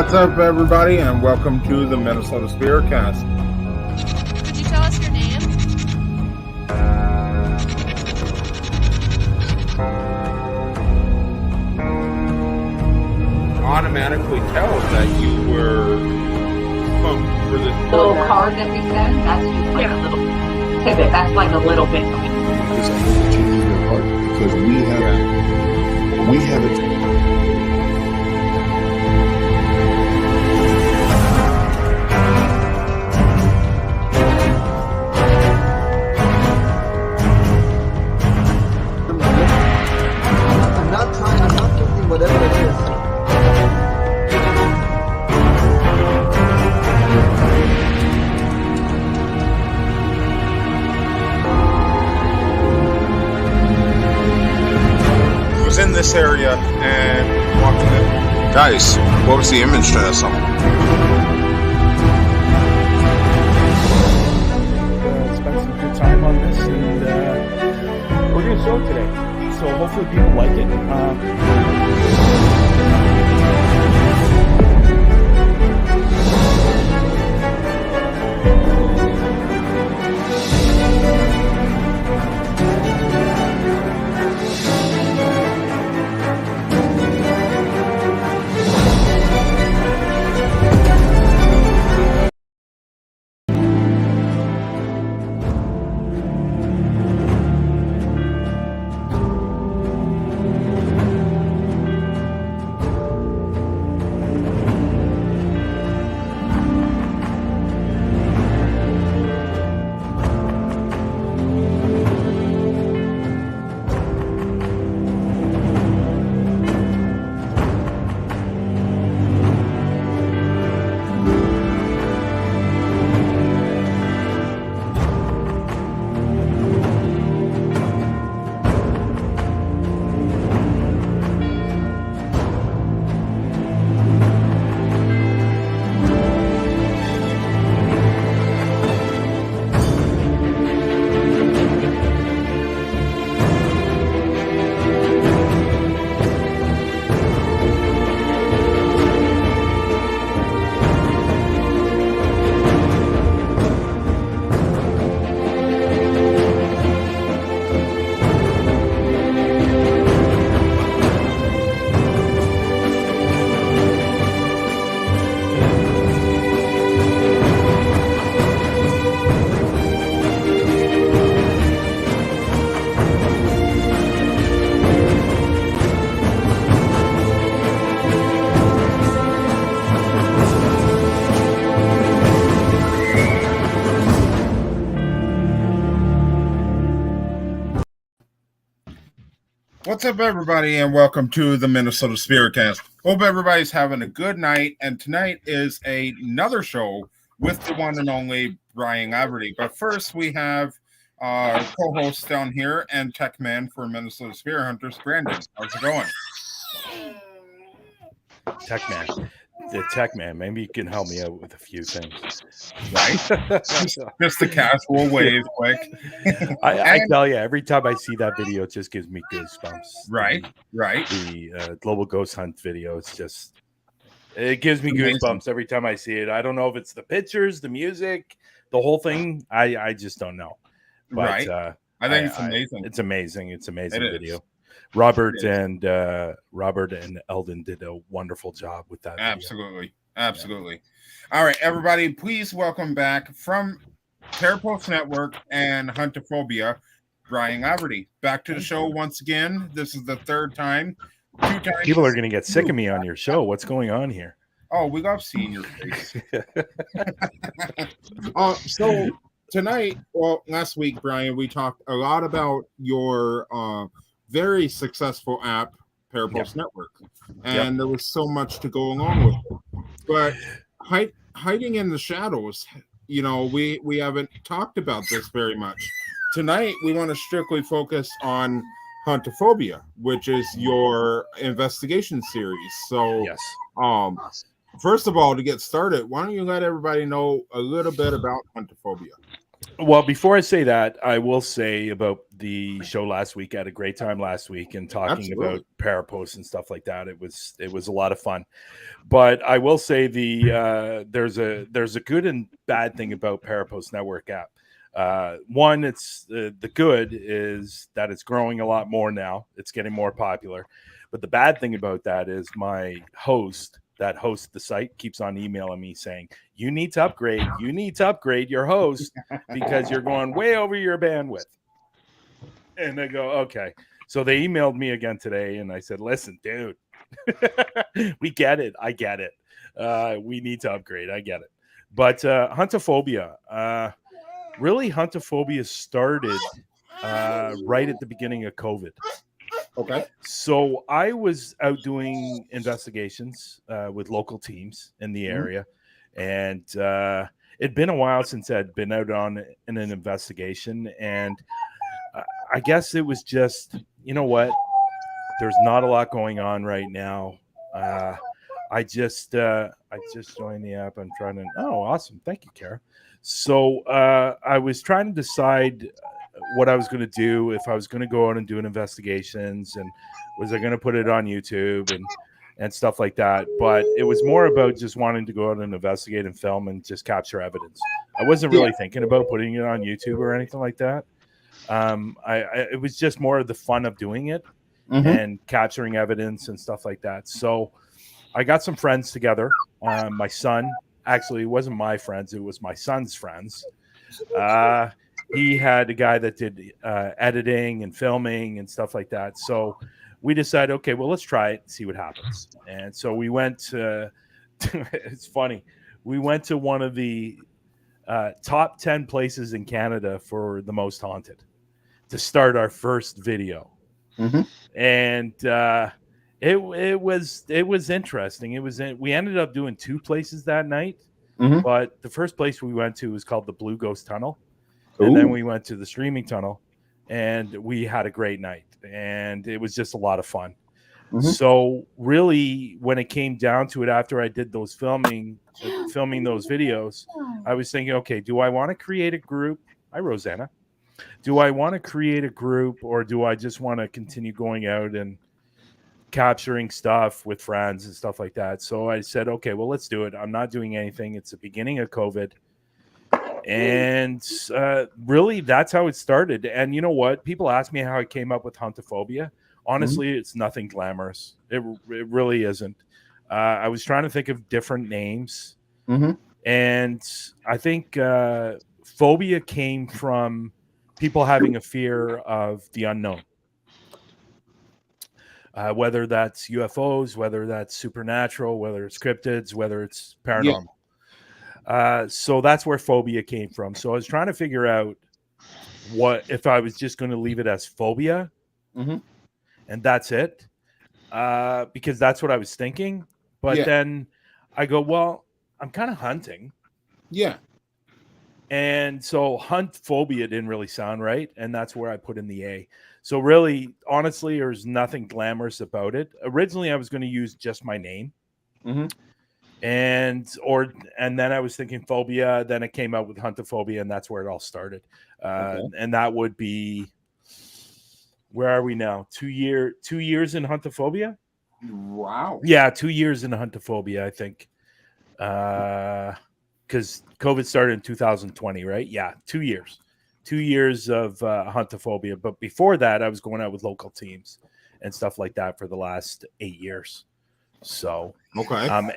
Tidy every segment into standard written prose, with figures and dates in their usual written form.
What's up, everybody, and welcome to the MNSpiritCast. Could you tell us your name? Automatically tell that you were for the little card that we send. That's just like a little tidbit. That's like a little bit. Because I know that you need your heart because we have it. I'm not guilty, whatever it is. was in this area and walking in. Guys, what was the image to something? Spent some good time on this, and we're going to show it today. So hopefully people like it. What's up, everybody, and welcome to the MNSpiritCast. Hope everybody's having a good night, and tonight is another show with the one and only Bryan Laverty. But first, we have our co-host down here and tech man for Minnesota Spirit Hunters, Brandon. How's it going? Tech man. The tech man. Maybe you can help me out with a few things. Right? just a casual wave, quick. I tell you, every time I see that video, it just gives me goosebumps. Right. The Global Ghost Hunt video, it gives me goosebumps every time I see it. I don't know if it's the pictures, the music, the whole thing. I just don't know. But, right. I think it's amazing. It's amazing. It's an amazing video. Robert and Eldon did a wonderful job with that. Absolutely. All right, everybody, please welcome back from ParaPost Network and Huntaphobia, Bryan Laverty. Back to the show once again. This is the third time. 2 times. People are going to get sick of me on your show. What's going on here? Oh, we love seeing your face. So tonight, last week, Bryan, we talked a lot about your very successful app, ParaPost Network, and there was so much to go along with it. But hiding in the shadows, we haven't talked about this very much. Tonight, we want to strictly focus on Huntaphobia, which is your investigation series. So, yes. First of all, to get started, why don't you let everybody know a little bit about Huntaphobia? Well, before I say that, I will say about the show last week. I had a great time last week and talking about ParaPost and stuff like that. It was a lot of fun. But I will say there's a good and bad thing about ParaPost Network app. One, it's the good is that it's growing a lot more now. It's getting more popular. But the bad thing about that is my host that hosts the site keeps on emailing me saying, you need to upgrade your host because you're going way over your bandwidth. And I go, okay. So they emailed me again today and I said, listen, dude, we get it. I get it. We need to upgrade. I get it. But Huntaphobia, really Huntaphobia started right at the beginning of COVID. Okay. So I was out doing investigations with local teams in the area, and it'd been a while since I'd been out in an investigation, and I guess it was just, you know what? There's not a lot going on right now. I just joined the app. I'm trying to. Oh, awesome! Thank you, Kara. So I was trying to decide what I was going to do, if I was going to go out and do an investigations, and was I going to put it on YouTube and stuff like that. But it was more about just wanting to go out and investigate and film and just capture evidence. I wasn't really thinking about putting it on YouTube or anything like that. It was just more of the fun of doing it and capturing evidence and stuff like that. So I got some friends together. My son, actually, it wasn't my friends. It was my son's friends. He had a guy that did editing and filming and stuff like that. So we decided, okay, well, let's try it and see what happens. And so we went to, it's funny, we went to one of the top 10 places in Canada for the most haunted to start our first video. And it was interesting. We ended up doing 2 places that night, but the first place we went to was called the Blue Ghost Tunnel. And then we went to the streaming tunnel, and we had a great night, and it was just a lot of fun. So really, when it came down to it, after I did those filming those videos, I was thinking, okay, do I want to create a group? Hi, Rosanna. Do I want to create a group, or do I just want to continue going out and capturing stuff with friends and stuff like that? So I said, okay, well, let's do it. I'm not doing anything. It's the beginning of COVID. And really, that's how it started. And you know what? People ask me how I came up with Huntaphobia. Honestly, it's nothing glamorous. It really isn't. I was trying to think of different names. And I think phobia came from people having a fear of the unknown. Whether that's UFOs, whether that's supernatural, whether it's cryptids, whether it's paranormal. So that's where phobia came from. So I was trying to figure out what if I was just going to leave it as phobia, and that's it, because that's what I was thinking. But then I go, well, I'm kind of hunting. And so Huntaphobia didn't really sound right, and that's where I put in the A. So really, honestly, there's nothing glamorous about it. Originally, I was going to use just my name. And then I was thinking phobia. Then it came out with Huntaphobia, and that's where it all started. And that would be, where are we now? 2 years in Huntaphobia. Wow. Yeah, 2 years in Huntaphobia, I think. Because COVID started in 2020, right? Yeah, 2 years. 2 years of Huntaphobia. But before that, I was going out with local teams and stuff like that for the last 8 years. So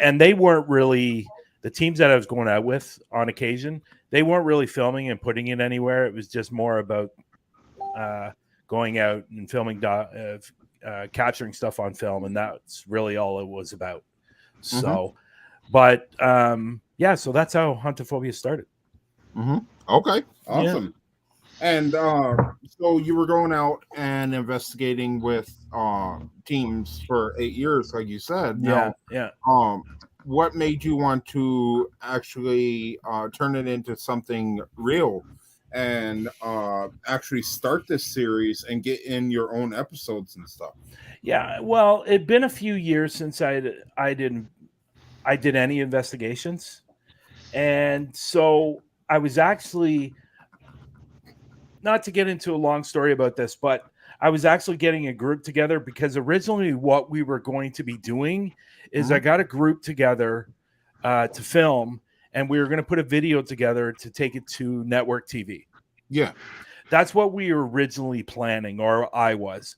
and they weren't really, the teams that I was going out with on occasion, they weren't really filming and putting it anywhere. It was just more about going out and filming, capturing stuff on film, and that's really all it was about. So, but so that's how Huntaphobia started. Okay, awesome. And so you were going out and investigating with teams for 8 years, like you said. What made you want to actually turn it into something real and actually start this series and get in your own episodes and stuff? Yeah, well, it'd been a few years since I did any investigations, and so I was actually not to get into a long story about this, but I was actually getting a group together because originally what we were going to be doing is I got a group together to film, and we were going to put a video together to take it to network TV. Yeah. That's what we were originally planning, or I was.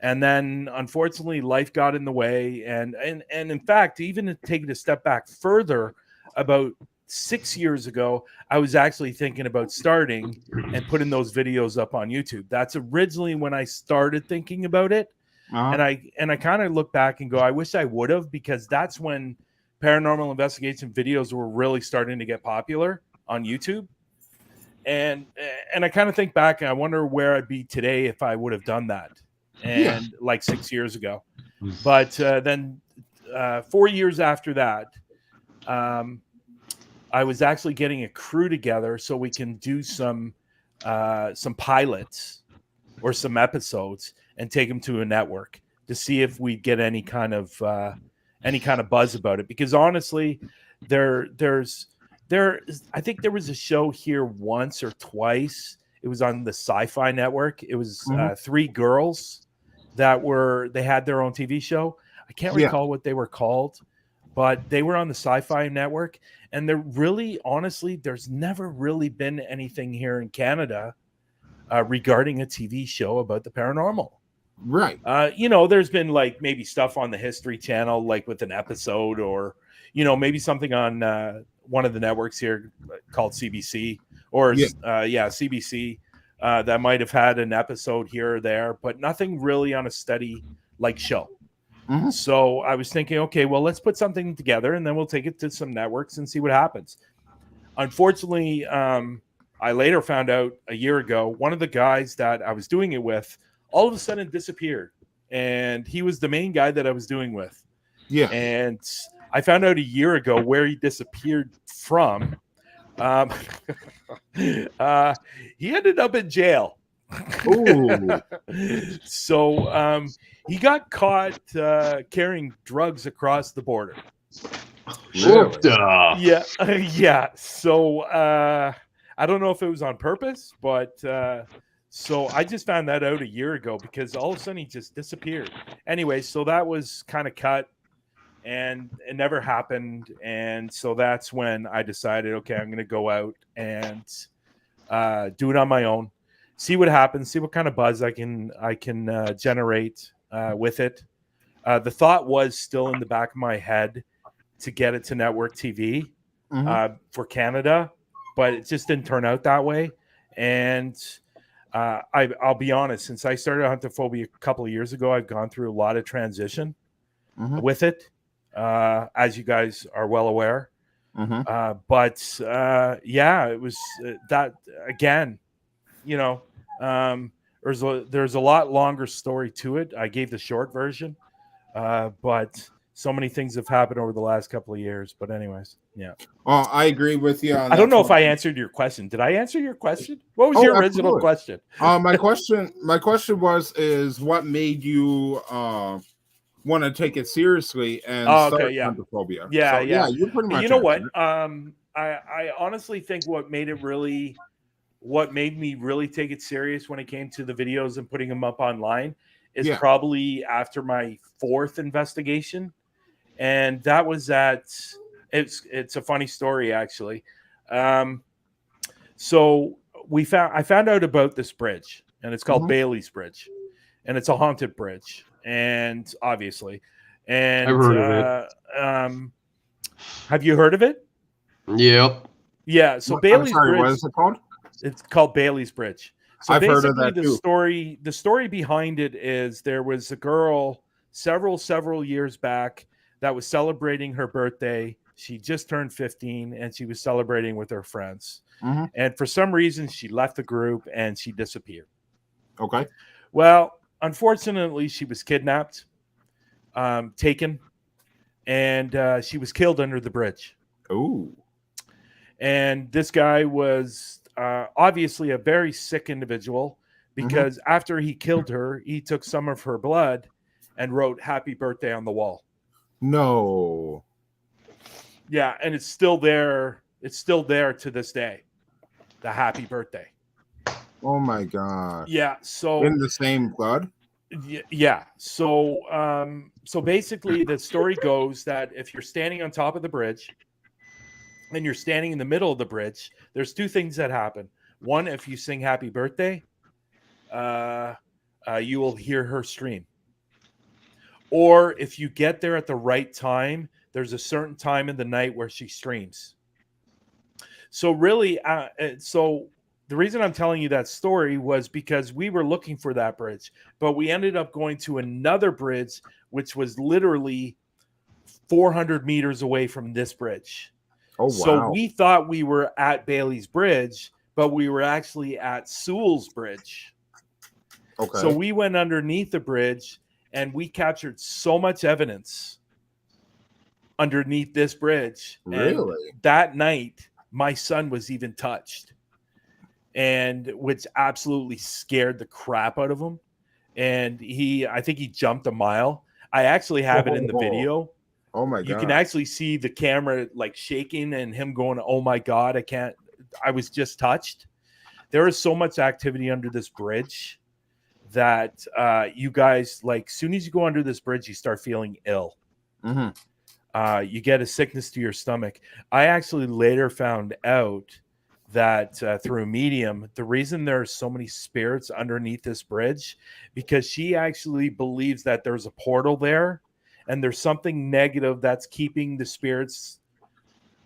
And then unfortunately life got in the way. And in fact, even to take it a step back further, about 6 years ago, I was actually thinking about starting and putting those videos up on YouTube. That's originally when I started thinking about it. And I kind of look back and go, I wish I would have, because that's when paranormal investigation videos were really starting to get popular on YouTube. And I kind of think back and I wonder where I'd be today if I would have done that. And like 6 years ago. But then 4 years after that, I was actually getting a crew together so we can do some pilots or some episodes and take them to a network to see if we get any kind of buzz about it. Because honestly, I think there was a show here once or twice. It was on the Sci-Fi Network. It was 3 girls they had their own TV show. I can't recall what they were called, but they were on the Sci-Fi Network. And honestly, there's never really been anything here in Canada regarding a TV show about the paranormal. Right. There's been like maybe stuff on the History Channel, like with an episode, or, maybe something on one of the networks here called CBC or CBC that might have had an episode here or there, but nothing really on a steady like show. So I was thinking, okay, well, let's put something together and then we'll take it to some networks and see what happens. Unfortunately, I later found out a year ago, one of the guys that I was doing it with all of a sudden disappeared. And he was the main guy that I was doing with. Yeah. And I found out a year ago where he disappeared from. He ended up in jail. Ooh. So he got caught carrying drugs across the border. Really? Yeah. So I don't know if it was on purpose, but so I just found that out a year ago because all of a sudden he just disappeared. Anyway, so that was kind of cut and it never happened. And so that's when I decided, okay, I'm going to go out and do it on my own. See what happens. See what kind of buzz I can generate with it. The thought was still in the back of my head to get it to network TV for Canada, but it just didn't turn out that way. And I'll be honest, since I started Huntaphobia a couple of years ago, I've gone through a lot of transition with it, as you guys are well aware. But it was that again. There's a lot longer story to it. I gave the short version, but so many things have happened over the last couple of years. But anyways, yeah. Well, I agree with you on I don't know if I answered your question. Did I answer your question? What was your original question? My question is what made you want to take it seriously and start Huntaphobia? Yeah. You pretty much. You know what? I honestly think what made me really take it serious when it came to the videos and putting them up online is probably after my 4th investigation. And that was it's a funny story actually. So I found out about this bridge, and it's called Bailey's Bridge, and it's a haunted bridge. And obviously, and I've heard of it. Have you heard of it? Yep. Yeah. So Bailey's Bridge. What is it called? It's called Bailey's Bridge. So I've basically heard of that too. The story behind it is there was a girl several years back that was celebrating her birthday. She just turned 15 and she was celebrating with her friends. And for some reason, she left the group and she disappeared. Okay. Well, unfortunately, she was kidnapped, taken, and she was killed under the bridge. Ooh. And this guy was obviously a very sick individual because after he killed her, he took some of her blood and wrote "Happy Birthday" on the wall. No. Yeah, and it's still there. It's still there to this day. The "Happy Birthday." Oh my god. Yeah. So In the same blood? yeah. So so basically the story goes that if you're standing on top of the bridge and you're standing in the middle of the bridge, there's two things that happen. One, if you sing happy birthday, you will hear her scream. Or if you get there at the right time, there's a certain time in the night where she screams. So really, so the reason I'm telling you that story was because we were looking for that bridge, but we ended up going to another bridge, which was literally 400 meters away from this bridge. Oh, wow. So we thought we were at Bailey's Bridge, but we were actually at Sewell's Bridge. Okay. So we went underneath the bridge and we captured so much evidence underneath this bridge. Really? And that night, my son was even touched, and which absolutely scared the crap out of him. And I think he jumped a mile. I actually have it in the video. Oh my god. You can actually see the camera like shaking and him going, "Oh my god, I was just touched." There is so much activity under this bridge that you guys, like, soon as you go under this bridge, you start feeling ill. Mm-hmm. You get a sickness to your stomach. I actually later found out that through a medium, the reason there's so many spirits underneath this bridge, because she actually believes that there's a portal there and there's something negative that's keeping the spirits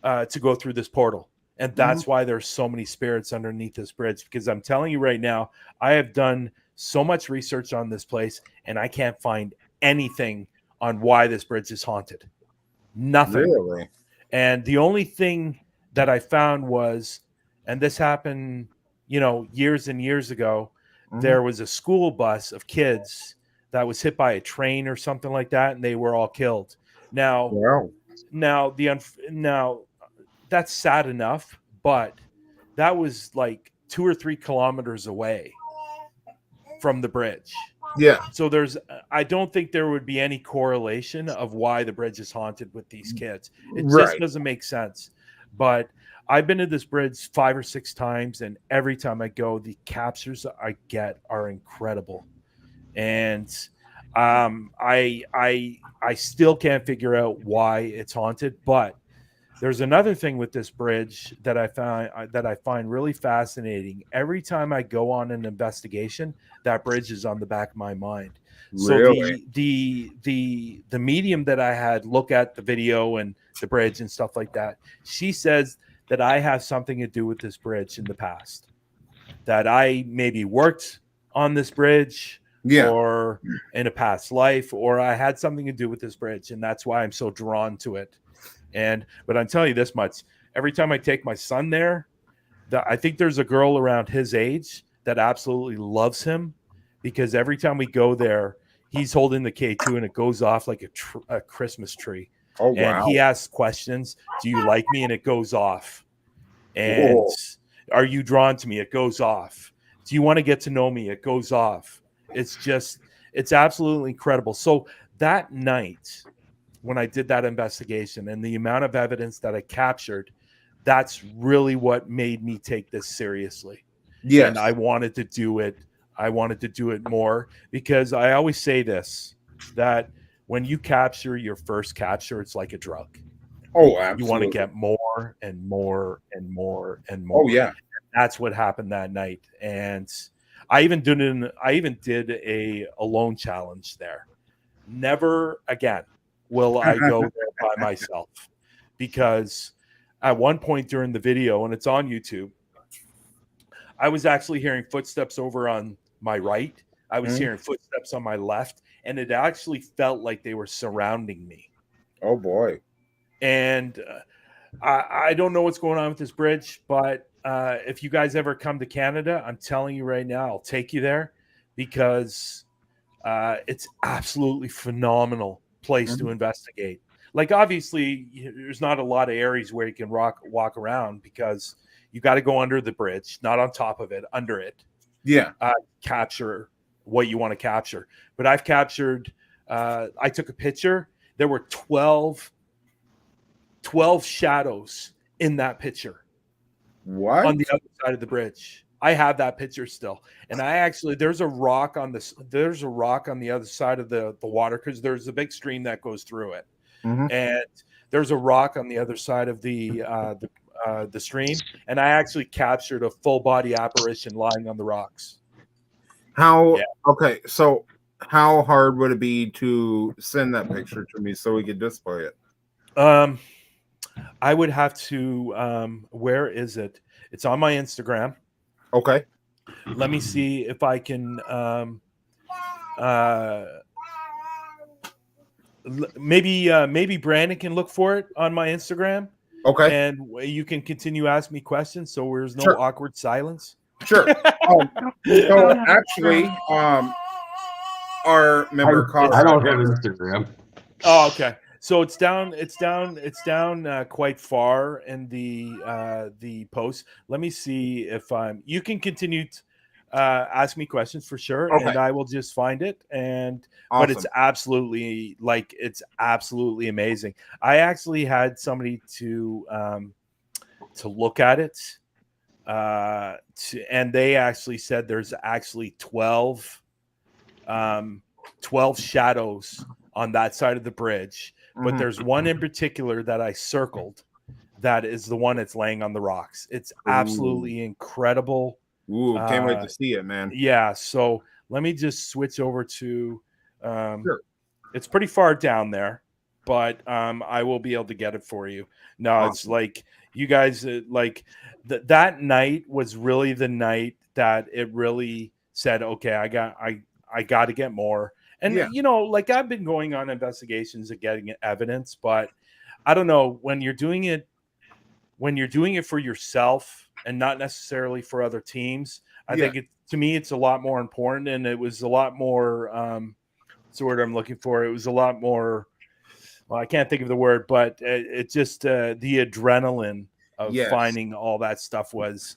to go through this portal. And that's why there's so many spirits underneath this bridge. Because I'm telling you right now, I have done so much research on this place and I can't find anything on why this bridge is haunted. Nothing. Really? And the only thing that I found was, and this happened, years and years ago, there was a school bus of kids that was hit by a train or something like that, and they were all killed. Now, now that's sad enough, but that was like 2 or 3 kilometers away from the bridge. Yeah. So I don't think there would be any correlation of why the bridge is haunted with these kids. It just doesn't make sense. But I've been to this bridge 5 or 6 times, and every time I go, the captures I get are incredible. And I still can't figure out why it's haunted. But there's another thing with this bridge that I find really fascinating. Every time I go on an investigation, that bridge is on the back of my mind. Really? So the medium that I had look at the video and the bridge and stuff like that, she says that I have something to do with this bridge in the past, that I maybe worked on this bridge, or in a past life, or I had something to do with this bridge, and that's why I'm so drawn to it. But I'm telling you this much: every time I take my son there, I think there's a girl around his age that absolutely loves him, because every time we go there, he's holding the K2 and it goes off like a Christmas tree. Oh, wow. And he asks questions. Do you like me? And it goes off. And are you drawn to me? It goes off. Do you want to get to know me? It goes off. It's absolutely incredible. So that night, when I did that investigation and the amount of evidence that I captured, that's really what made me take this seriously. Yes. And I wanted to do it. I wanted to do it more, because I always say this, that when you capture your first capture, it's like a drug. Oh, absolutely. You want to get more and more and more and more. Oh, yeah. And that's what happened that night. And I even did a alone challenge there. Never again will I go there by myself, because at one point during the video, and it's on YouTube, I was actually hearing footsteps over on my right. I was hearing footsteps on my left, and it actually felt like they were surrounding me. Oh boy. And I don't know what's going on with this bridge, but if you guys ever come to Canada, I'm telling you right now, I'll take you there, because it's absolutely phenomenal place to investigate. Like, obviously, there's not a lot of areas where you can walk around, because you got to go under the bridge, not on top of it, under it. Yeah. Capture what you want to capture. But I've captured, I took a picture. There were 12 shadows in that picture. What? On the other side of the bridge. I have that picture still, and I actually there's a rock on the other side of the water because there's a big stream that goes through it, and there's a rock on the other side of the stream, and I actually captured a full body apparition lying on the rocks. Okay, so how hard would it be to send that picture to me so we could display it? I would have to where is it? It's on my Instagram. Okay. Let me see if I can maybe Brandon can look for it on my Instagram. Okay. And you can continue asking me questions so there's no awkward silence. Sure. So actually, our member I don't have Instagram. Oh, okay. So it's down quite far in the post. Let me see if you can continue to ask me questions for sure, and I will just find it. And but it's absolutely amazing. I actually had somebody to look at it, and they actually said there's actually 12 shadows on that side of the bridge. But there's one in particular that I circled that is the one that's laying on the rocks. It's absolutely incredible. Ooh, can't wait to see it, man. Yeah, so let me just switch over to it's pretty far down there, but I will be able to get it for you. No, It's like you guys like that night was really the night that it really said, okay, I got to get more. And, like I've been going on investigations and getting evidence, but I don't know when you're doing it for yourself and not necessarily for other teams. I think to me, it's a lot more important. And it was a lot more, what's the word I'm looking for? It was a lot more, well, I can't think of the word, but it just, the adrenaline of finding all that stuff was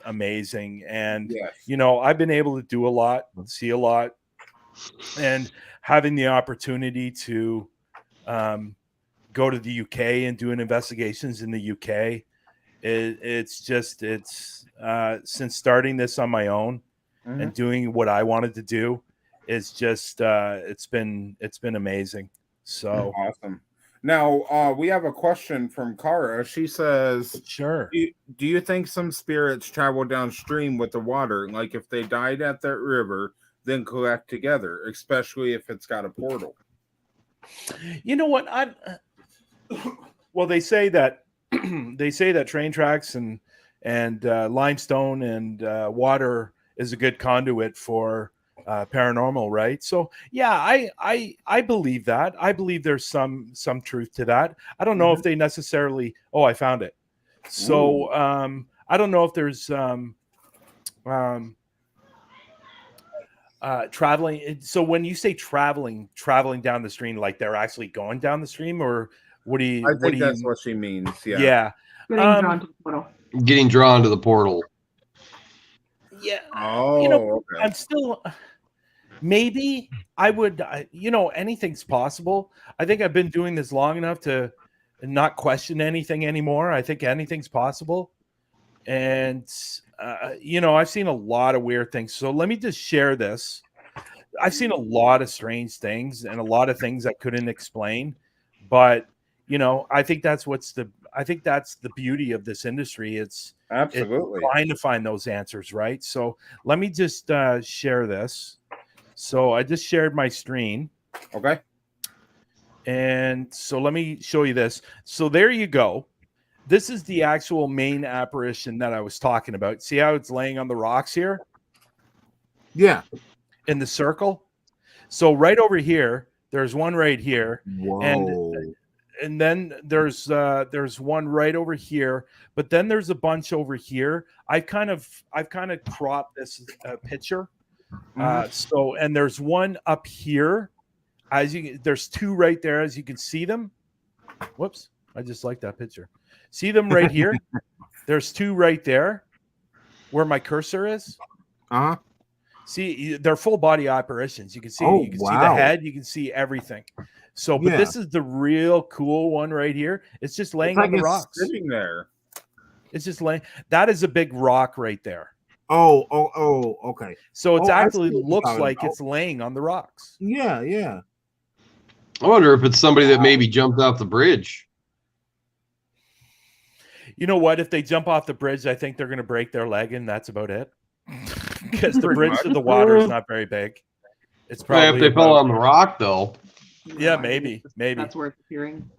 amazing. And, I've been able to do a lot, see a lot. And having the opportunity to go to the UK and doing investigations in the UK, it's since starting this on my own and doing what I wanted to do, it's just it's been amazing. So awesome. Now we have a question from Kara. She says, "Sure. Do you think some spirits travel downstream with the water, like if they died at that river?" Then collect together, especially if it's got a portal? You know what? Well, they say that train tracks and limestone and water is a good conduit for paranormal, right? So yeah, I believe that. I believe there's some truth to that. I don't know if they necessarily. Oh, I found it. So I don't know if there's traveling. So when you say traveling down the stream, like they're actually going down the stream, or what do you? I think that's what she means. Yeah. Getting drawn to the portal. Getting drawn to the portal. Yeah. Oh, okay. I'm still. Maybe I would. Anything's possible. I think I've been doing this long enough to not question anything anymore. I think anything's possible, and. I've seen a lot of weird things. So let me just share this. I've seen a lot of strange things and a lot of things I couldn't explain. But, I think that's the beauty of this industry. It's absolutely trying to find those answers, right? So let me just share this. So I just shared my screen. Okay. And so let me show you this. So there you go. This is the actual main apparition that I was talking about. See how it's laying on the rocks here? Yeah. In the circle. So right over here, there's one right here. Whoa. And then there's one right over here, but then there's a bunch over here. I've kind of cropped this picture. So and there's one up here. There's two right there as you can see them. Whoops, I just like that picture. See them right here? There's two right there where my cursor is. See, they're full body apparitions. You can see, see the head, you can see everything. So, but this is the real cool one right here. It's just laying on the rocks. Sitting there. It's just laying. That is a big rock right there. Okay. So it's Oh, I see actually what you're looks talking like about. it's laying on the rocks. Yeah. I wonder if it's somebody that maybe jumped off the bridge. You know what? If they jump off the bridge, I think they're going to break their leg, and that's about it. Because the Pretty bridge much. to the water is not very big. It's Well, probably if they fell about- on the rock, though. Yeah, maybe. That's worth hearing.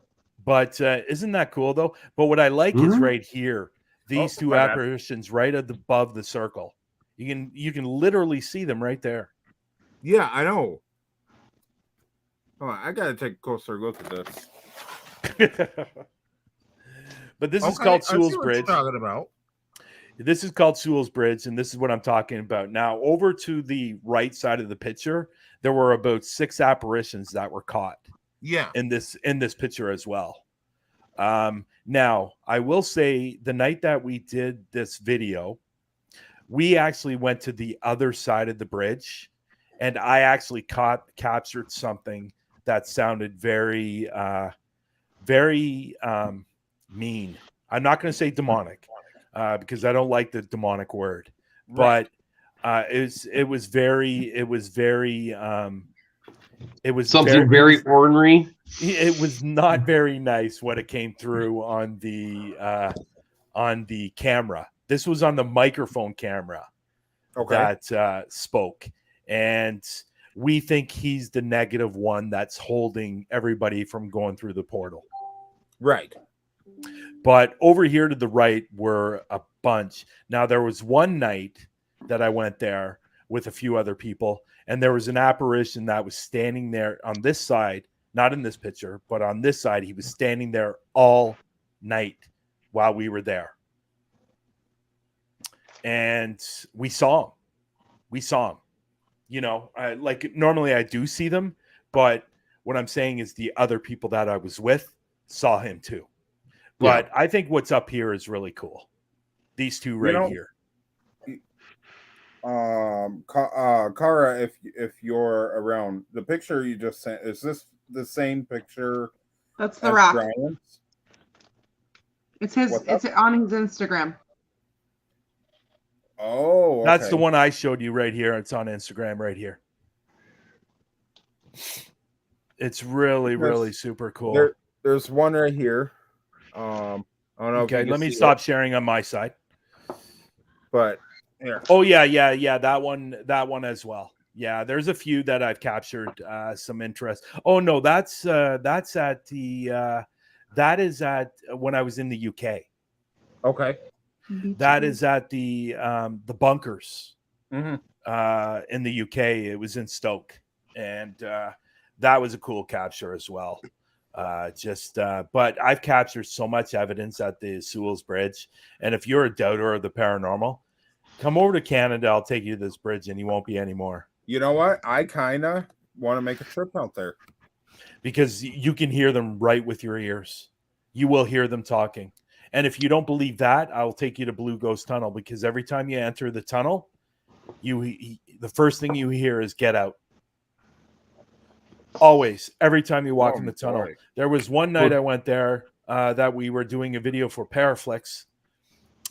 But isn't that cool though? But what I like is Mhm. right here, these two my bad. apparitions right above the circle. You can literally see them right there. Yeah, I know. Hold on, I gotta take a closer look at this. But this is Okay, called I see Sewell's what Bridge. you're talking about. This is called Sewell's Bridge, and this is what I'm talking about. Now, over to the right side of the picture, there were about 6 apparitions that were caught Yeah. in this picture as well. Now, I will say the night that we did this video, we actually went to the other side of the bridge, and I actually captured something that sounded very, very mean. I'm not going to say demonic because I don't like the demonic word, Right. but it was very Something very ornery. it was not very nice when it came through on the camera. This was on the microphone camera that spoke, and we think he's the negative one that's holding everybody from going through the portal. Right. But over here to the right were a bunch. Now, there was one night that I went there with a few other people, and there was an apparition that was standing there on this side, not in this picture, but on this side. He was standing there all night while we were there. And we saw him. You know, normally I do see them, but what I'm saying is the other people that I was with saw him too. But I think what's up here is really cool. These two here. Kara, if you're around, the picture you just sent, is this the same picture? That's the rock. Bryan's? It's his. It's on his Instagram. Oh, okay. That's the one I showed you right here. It's on Instagram right here. It's really super cool. There's one right here. I don't know. Okay, let me stop sharing on my side. But here. Oh yeah. That one as well. Yeah, there's a few that I've captured some interest. Oh no, that's at the that is at when I was in the UK. Okay. That is at the bunkers Mm-hmm. in the UK. It was in Stoke, and that was a cool capture as well. But I've captured so much evidence at the Sewell's Bridge, and if you're a doubter of the paranormal, come over to Canada. I'll take you to this bridge, and you won't be anymore. You know what? I kind of want to make a trip out there because you can hear them right with your ears. You will hear them talking. And if you don't believe that, I'll take you to Blue Ghost Tunnel, because every time you enter the tunnel, the first thing you hear is "Get out." Always, every time you walk in the tunnel. Boy. There was one night I went there that we were doing a video for ParaFlixx,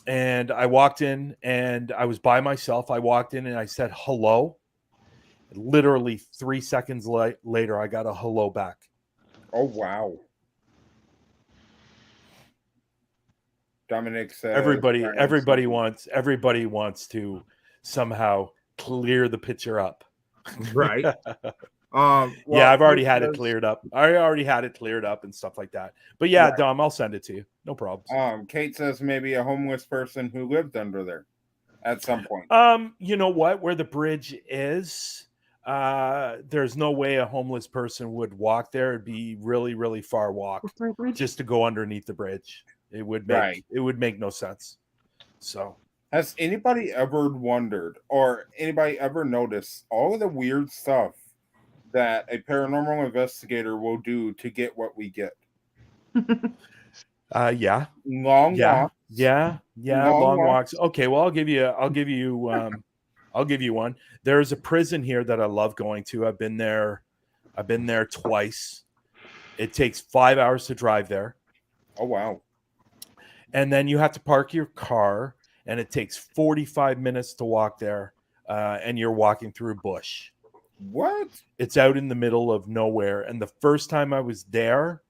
and I walked in and I was by myself. I walked in and I said hello. Literally 3 seconds later, I got a hello back. Oh wow! Dominic said everybody wants to somehow clear the picture up, right? Well, yeah, I've already had it cleared up. I already had it cleared up and stuff like that. But yeah, right. Dom, I'll send it to you. No problem. Kate says maybe a homeless person who lived under there at some point. You know what? Where the bridge is, there's no way a homeless person would walk there. It'd be really far walk just to go underneath the bridge. It would make no sense. So, has anybody ever wondered, or anybody ever noticed all of the weird stuff that a paranormal investigator will do to get what we get? Yeah. Long walks. Yeah. Long walks. Okay, well, I'll give you one. There's a prison here that I love going to. I've been there twice. It takes 5 hours to drive there. Oh wow. And then you have to park your car, and it takes 45 minutes to walk there, and you're walking through bush. What? It's out in the middle of nowhere. And the first time I was there,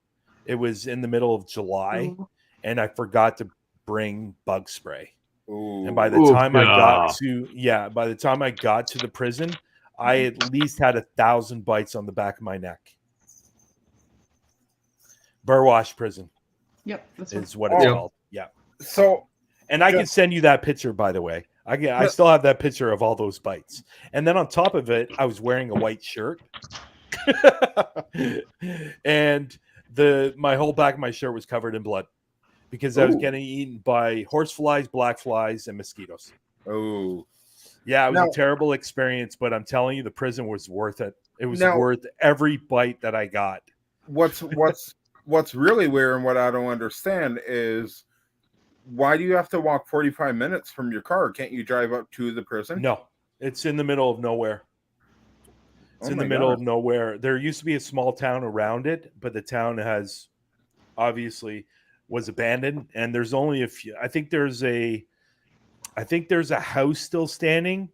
it was in the middle of July, and I forgot to bring bug spray. Ooh. And by the time I got to the prison, I at least had 1,000 bites on the back of my neck. Burwash prison. Yep, that's is what it's called. Yeah. So, and I can send you that picture, by the way. I still have that picture of all those bites. And then on top of it, I was wearing a white shirt. And my whole back of my shirt was covered in blood because I was getting eaten by horse flies, black flies, and mosquitoes. Oh. Yeah, it was a terrible experience, but I'm telling you, the prison was worth it. It was worth every bite that I got. What's really weird and what I don't understand is, why do you have to walk 45 minutes from your car? Can't you drive up to the prison? No, it's in the middle of nowhere. It's in the middle of nowhere. There used to be a small town around it, but the town was abandoned, and there's only a few. I think there's a house still standing,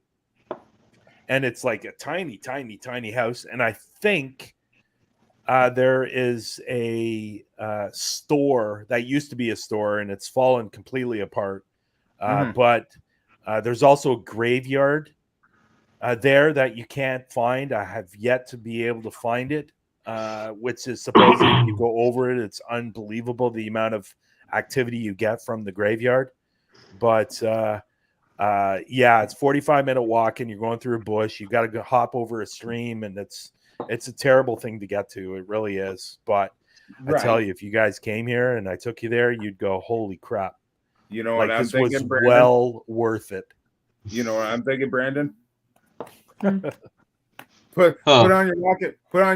and it's like a tiny, tiny, tiny house. And I think there is a store that used to be a store, and it's fallen completely apart. But there's also a graveyard there that you can't find. I have yet to be able to find it, which is supposedly, if you go over it, it's unbelievable the amount of activity you get from the graveyard. But it's 45-minute walk, and you're going through a bush. You got to hop over a stream, and it's a terrible thing to get to. It really is. But I tell you, if you guys came here and I took you there, you'd go, holy crap. You know what I'm this thinking, was Brandon? well worth it. You know what I'm thinking, Brandon? Put on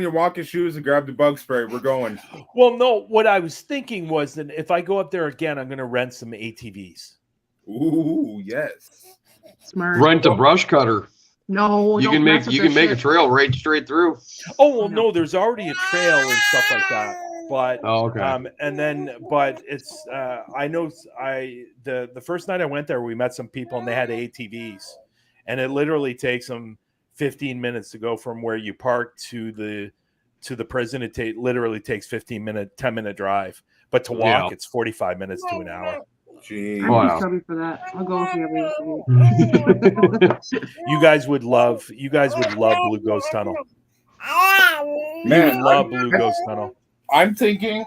your walking shoes and grab the bug spray. We're going. Well, no, what I was thinking was that if I go up there again, I'm going to rent some ATVs. Ooh, yes. Smart. Rent a brush cutter. No, you can make a trail right straight through. Oh well, no, there's already a trail and stuff like that. But but it's I know the first night I went there, we met some people and they had ATVs, and it literally takes them 15 minutes to go from where you park to the prison. It literally takes 10-minute drive, but to walk it's 45 minutes to an hour. Jeez. I'm sorry for that. I'll go with you. You guys would love Blue Ghost Tunnel. Man, you love Blue Ghost Tunnel. I'm thinking,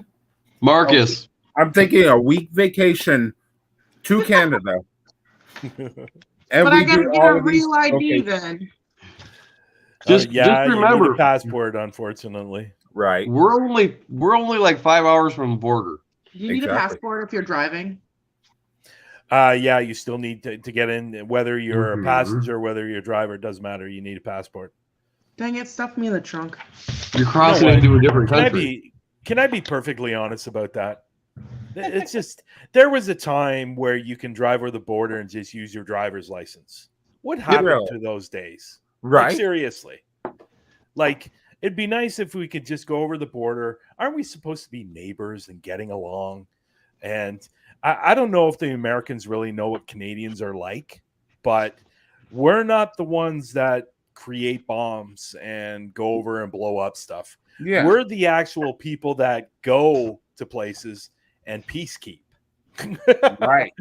Marcus. I'm thinking a week vacation to Canada. And but I gotta get a real ID then. Just you remember, need a passport, unfortunately. Right. We're only like 5 hours from the border. Do you need a passport if you're driving? You still need to get in, whether you're a passenger, whether you're a driver, it doesn't matter. You need a passport. Dang it, stuff me in the trunk. You're crossing into a different country. Can I be perfectly honest about that? It's just, there was a time where you can drive over the border and just use your driver's license. What happened to those days? Right. Like, seriously. Like, it'd be nice if we could just go over the border. Aren't we supposed to be neighbors and getting along? And I don't know if the Americans really know what Canadians are like, but we're not the ones that create bombs and go over and blow up stuff. Yeah. We're the actual people that go to places and peacekeep. Right.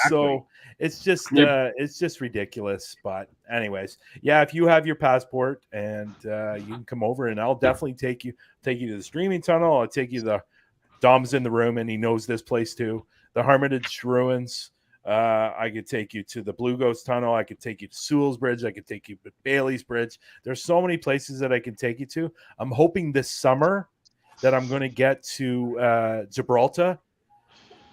So it's just ridiculous. But anyways, if you have your passport and you can come over, and I'll definitely take you to the streaming tunnel. I'll take you Dom's in the room and he knows this place too. The Hermitage Ruins. I could take you to the Blue Ghost Tunnel. I could take you to Sewell's Bridge. I could take you to Bailey's Bridge. There's so many places that I can take you to. I'm hoping this summer that I'm going to get to Gibraltar.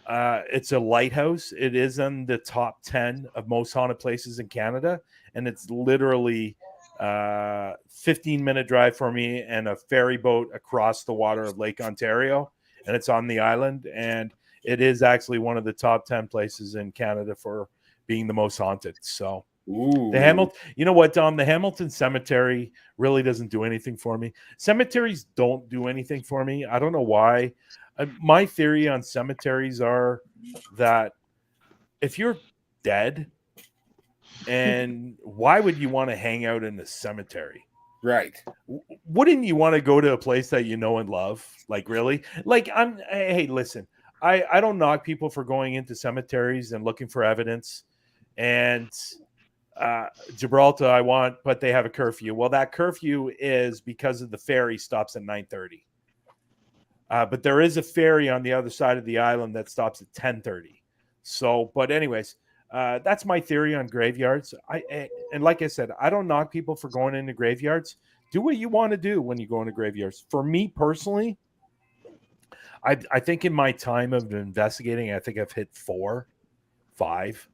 It's a lighthouse. It is in the top 10 of most haunted places in Canada. And it's literally 15-minute drive for me and a ferry boat across the water of Lake Ontario. And it's on the island. And it is actually one of the top 10 places in Canada for being the most haunted. So the Hamilton, you know what, Dom? The Hamilton Cemetery really doesn't do anything for me. Cemeteries don't do anything for me. I don't know why. My theory on cemeteries are that if you're dead. And why would you want to hang out in the cemetery? Right. Wouldn't you want to go to a place that you know and love? Like, really? Like, hey, listen, I don't knock people for going into cemeteries and looking for evidence. And Gibraltar, but they have a curfew. Well, that curfew is because of the ferry stops at 9:30. But there is a ferry on the other side of the island that stops at 10:30. So, but anyways, that's my theory on graveyards. And like I said, I don't knock people for going into graveyards. Do what you want to do when you go into graveyards. For me personally, I think in my time of investigating, I think I've hit 4, 5.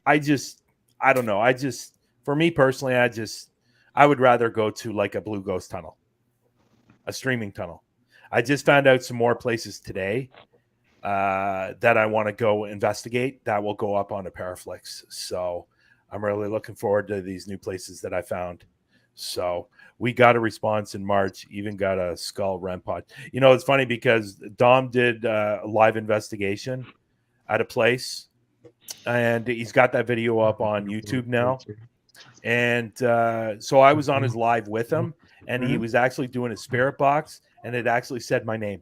I don't know. For me personally, I would rather go to like a Blue Ghost tunnel, a streaming tunnel. I just found out some more places today that I want to go investigate that will go up on a ParaFlixx. So I'm really looking forward to these new places that I found. So we got a response in March, even got a skull REM pod. You know, it's funny because Dom did a live investigation at a place, and he's got that video up on YouTube now. And so I was on his live with him, and he was actually doing a spirit box, and it actually said my name.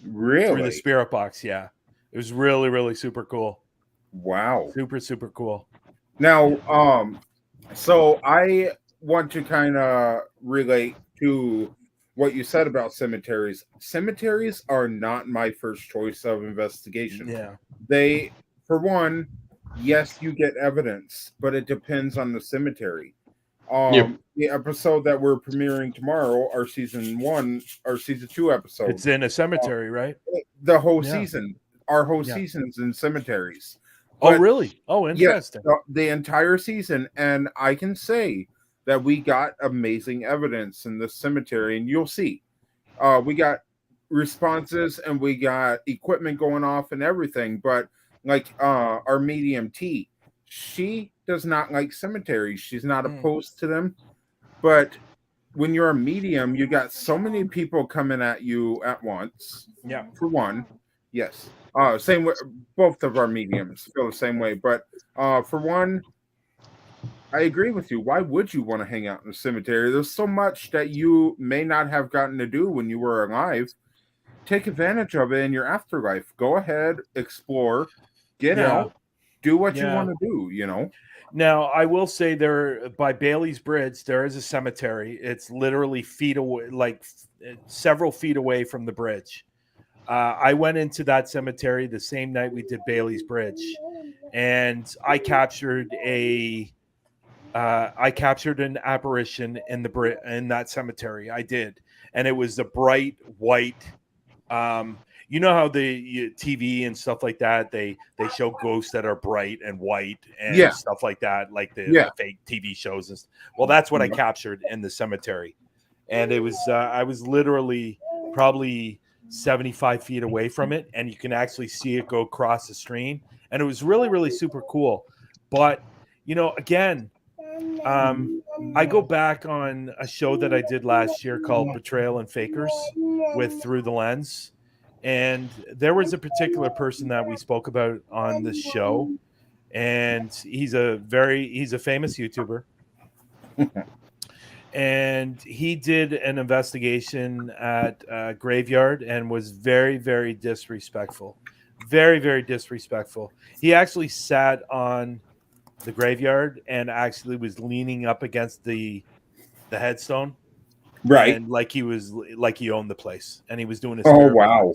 Really? Through the spirit box, yeah. It was really, really super cool. Wow. Super, super cool. Now, so I want to kind of relate to what you said about cemeteries. Cemeteries are not my first choice of investigation. Yeah. They, for one, yes, you get evidence, but it depends on the cemetery. The episode that we're premiering tomorrow, our season 2 episode. It's in a cemetery, right? The whole season. Our whole season's in cemeteries. But, really? Oh, interesting. Yes, the entire season. And I can say that we got amazing evidence in the cemetery, and you'll see. We got responses and we got equipment going off and everything, but like our medium T, she does not like cemeteries. She's not opposed to them, but when you're a medium, you got so many people coming at you at once. Yeah. For one, yes. Same way. Both of our mediums feel the same way, but for one, I agree with you. Why would you want to hang out in the cemetery? There's so much that you may not have gotten to do when you were alive. Take advantage of it in your afterlife. Go ahead, explore, get out, do what you want to do, you know? Now, I will say there by Bailey's Bridge, there is a cemetery. It's literally feet away, like several feet away from the bridge. I went into that cemetery the same night we did Bailey's Bridge, and I captured an apparition in that cemetery. I did, and it was a bright white. You know how the TV and stuff like that, they show ghosts that are bright and white and stuff like that, like the fake TV shows. And well, that's what I captured in the cemetery, and it was I was literally probably 75 feet away from it, and you can actually see it go across the stream, and it was really, really super cool. But you know, again, I go back on a show that I did last year called Betrayal and Fakers with Through the Lens. And there was a particular person that we spoke about on this show, and he's a famous YouTuber. And he did an investigation at a graveyard and was very, very disrespectful. Very, very disrespectful. He actually sat on the graveyard and actually was leaning up against the headstone. Right. And like he owned the place, and he was doing his wow.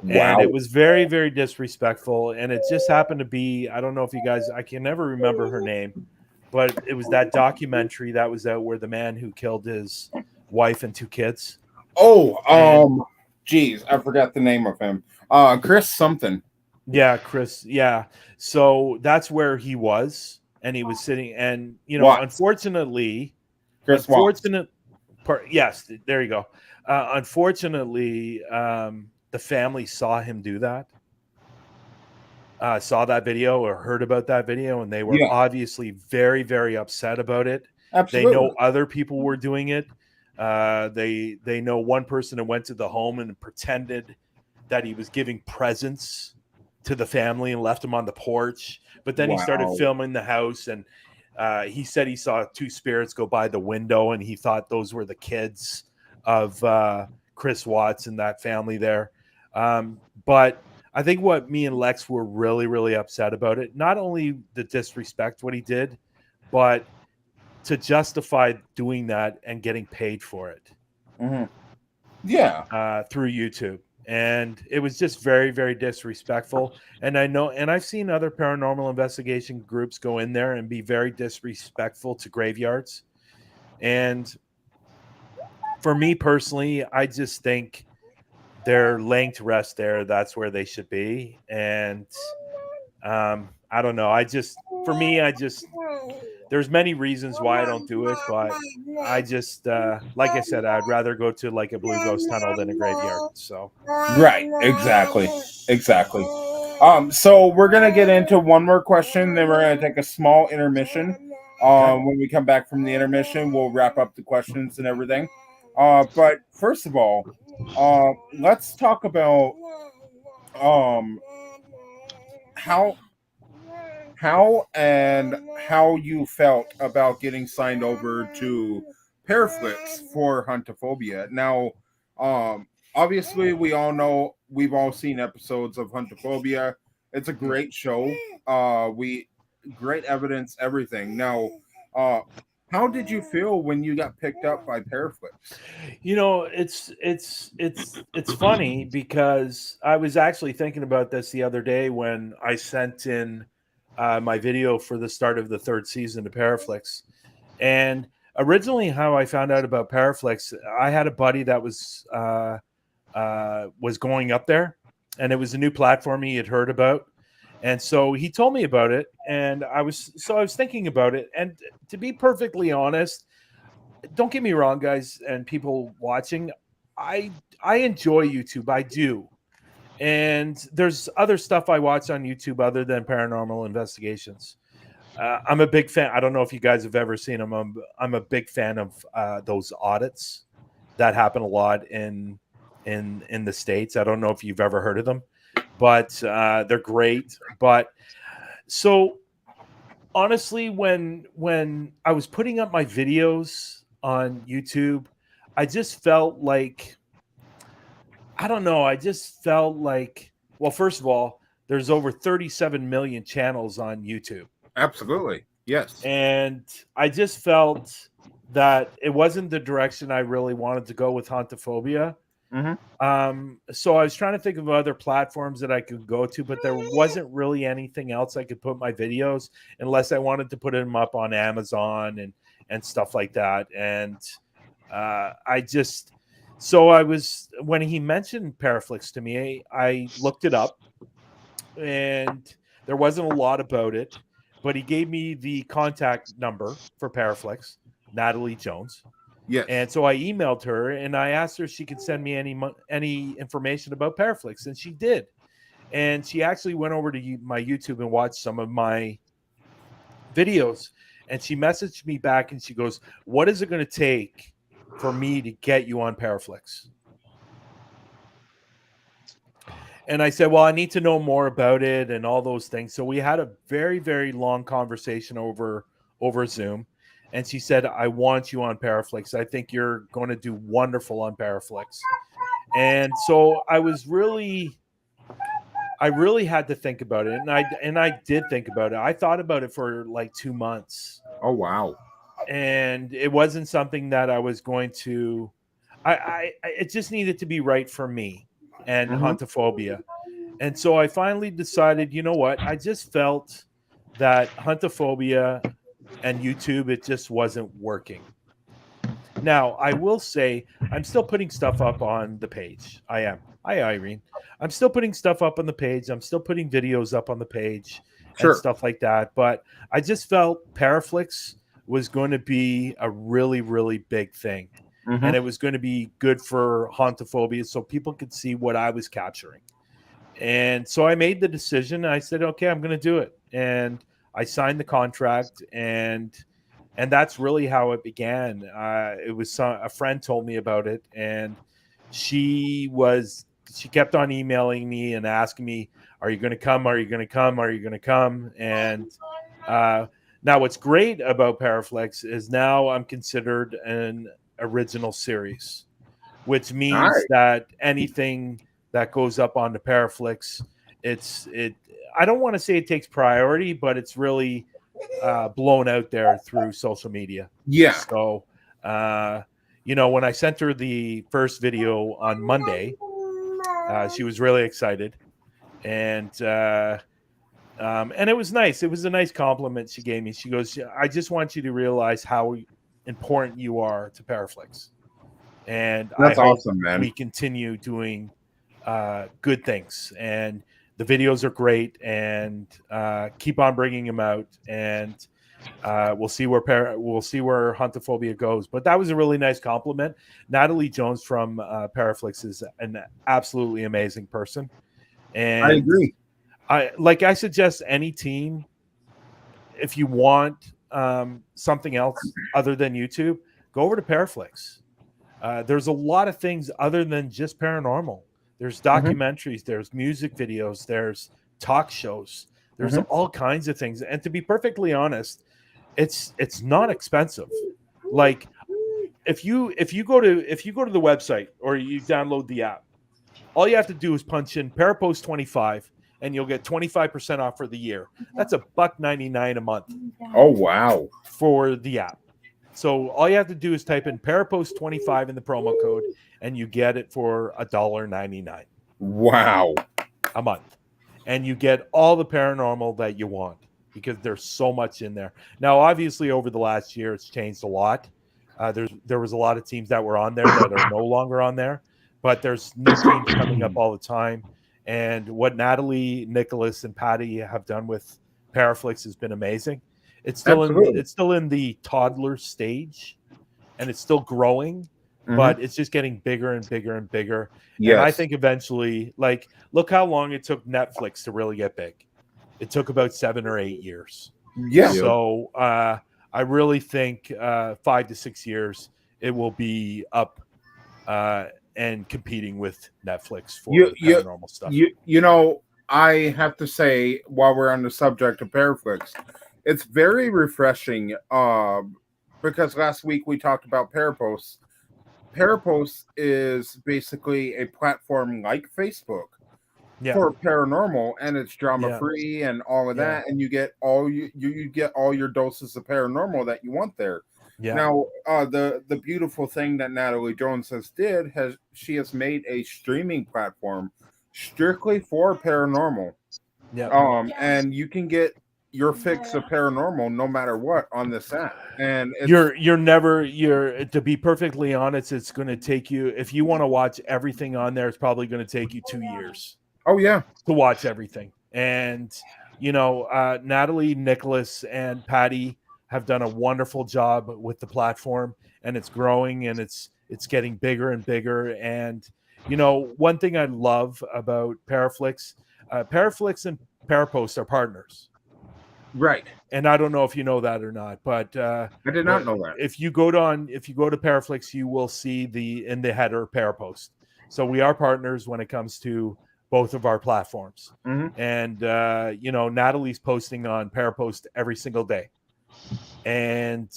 And it was very, very disrespectful. And it just happened to be, I don't know if you guys, I can never remember her name, but it was that documentary that was out where the man who killed his wife and 2 kids. Geez, I forgot the name of him. Chris something. Yeah, Chris. Yeah. So that's where he was, and he was sitting, and you know, unfortunately, yes, there you go. Unfortunately, the family saw him do that, saw that video or heard about that video, and they were obviously very, very upset about it. Absolutely. They know other people were doing it. They know one person that went to the home and pretended that he was giving presents to the family and left them on the porch. But then he started filming the house, and he said he saw 2 spirits go by the window, and he thought those were the kids of Chris Watts and that family there. But I think what me and Lex were really, really upset about it, not only the disrespect what he did, but to justify doing that and getting paid for it. Yeah. Through YouTube. And it was just very, very disrespectful. And I know, and I've seen other paranormal investigation groups go in there and be very disrespectful to graveyards. And for me personally, I just think they're laying to rest there. That's where they should be. And I don't know. For me, there's many reasons why I don't do it, but I just, like I said, I'd rather go to like a blue ghost tunnel than a graveyard. So, right. Exactly. So we're going to get into one more question. Then we're going to take a small intermission. When we come back from the intermission, we'll wrap up the questions and everything. But first of all, let's talk about, how you felt about getting signed over to PARAFlixx for Huntaphobia. Now, obviously, we all know, we've all seen episodes of Huntaphobia. It's a great show. Great evidence, everything. Now, how did you feel when you got picked up by PARAFlixx? You know, it's funny because I was actually thinking about this the other day when I sent in my video for the start of the 3rd season of PARAFlixx. And originally how I found out about PARAFlixx, I had a buddy that was going up there, and it was a new platform he had heard about. And so he told me about it, and I was thinking about it. And to be perfectly honest, don't get me wrong, guys, and people watching, I enjoy YouTube. I do. And there's other stuff I watch on YouTube other than paranormal investigations. I'm a big fan. I don't know if you guys have ever seen them. I'm a big fan of those audits that happen a lot in the States. I don't know if you've ever heard of them, but they're great. But so honestly, when I was putting up my videos on YouTube, I just felt like, I don't know. I just felt like, well, first of all, there's over 37 million channels on YouTube. Absolutely. Yes. And I just felt that it wasn't the direction I really wanted to go with Huntaphobia. So I was trying to think of other platforms that I could go to, but there wasn't really anything else I could put my videos, unless I wanted to put them up on Amazon and stuff like that. And when he mentioned PARAFlixx to me, I looked it up, and there wasn't a lot about it, but he gave me the contact number for PARAFlixx, Natalie Jones. Yes. And so I emailed her, and I asked her if she could send me any information about PARAFlixx, and she did. And she actually went over to my YouTube and watched some of my videos, and she messaged me back, and she goes, "What is it going to take for me to get you on PARAFlixx?" And I said, well, I need to know more about it and all those things. So we had a very, very long conversation over Zoom. And she said, I want you on PARAFlixx. I think you're going to do wonderful on PARAFlixx. And so I really had to think about it. And I did think about it. I thought about it for like 2 months. Oh, wow. And it wasn't something that I was going to, it just needed to be right for me and Huntaphobia. And so I finally decided, you know what? I just felt that Huntaphobia and YouTube, it just wasn't working. Now, I will say I'm still putting stuff up on the page. I am. Hi, Irene. I'm still putting stuff up on the page. I'm still putting videos up on the page and stuff like that. But I just felt PARAFlixx was going to be a really, really big thing. And it was going to be good for Huntaphobia so people could see what I was capturing. And so I made the decision. I said, okay, I'm going to do it. And I signed the contract, and that's really how it began. It was a friend told me about it, and she kept on emailing me and asking me, Are you going to come? Are you going to come? Are you going to come? And now what's great about PARAFlixx is now I'm considered an original series, which means that anything that goes up on the PARAFlixx, I don't want to say it takes priority, but it's really blown out there through social media. Yeah. So, when I sent her the first video on Monday, she was really excited, and it was nice. It was a nice compliment she gave me. She goes, "I just want you to realize how important you are to PARAFlixx, and that's I hope awesome, man. we continue doing good things, and the videos are great, and keep on bringing them out, and we'll see where Huntaphobia goes." But that was a really nice compliment. Natalie Jones from PARAFlixx is an absolutely amazing person, and I agree. I suggest any team, if you want something else other than YouTube, go over to PARAFlixx. There's a lot of things other than just paranormal. There's documentaries, there's music videos, there's talk shows, there's all kinds of things. And to be perfectly honest, it's not expensive. Like if you go to the website or you download the app, all you have to do is punch in ParaPost 25 and you'll get 25% off for the year. That's $1.99 a month. Oh wow. For the app. So all you have to do is type in ParaPost 25 in the promo code, and you get it for $1.99. Wow. A month. And you get all the paranormal that you want because there's so much in there. Now, obviously, over the last year, it's changed a lot. There was a lot of teams that were on there that are no longer on there, but there's new teams coming up all the time. And what Natalie, Nicholas, and Patty have done with PARAFlixx has been amazing. It's still in the toddler stage, and it's still growing, but it's just getting bigger and bigger and bigger. Yes. And I think eventually, look how long it took Netflix to really get big. It took about 7 or 8 years. Yeah. So I really think 5 to 6 years it will be up and competing with Netflix for paranormal stuff. I have to say, while we're on the subject of PARAFlixx, it's very refreshing because last week we talked about ParaPost. ParaPost is basically a platform like Facebook for paranormal, and it's drama-free and all of that, and you get all you get all your doses of paranormal that you want there. Yeah. Now, the beautiful thing that Natalie Jones has made a streaming platform strictly for paranormal. Yeah. And you can get your fix of paranormal no matter what on this app. And to be perfectly honest, it's going to take you, if you want to watch everything on there, it's probably going to take you 2 years. Oh yeah. To watch everything. And Natalie, Nicholas, and Patty have done a wonderful job with the platform, and it's growing and it's getting bigger and bigger. And one thing I love about PARAFlixx and ParaPost are partners. Right. And I don't know if you know that or not, but I did not know that. If you go to PARAFlixx, you will see in the header ParaPost. So we are partners when it comes to both of our platforms. And Natalie's posting on ParaPost every single day. And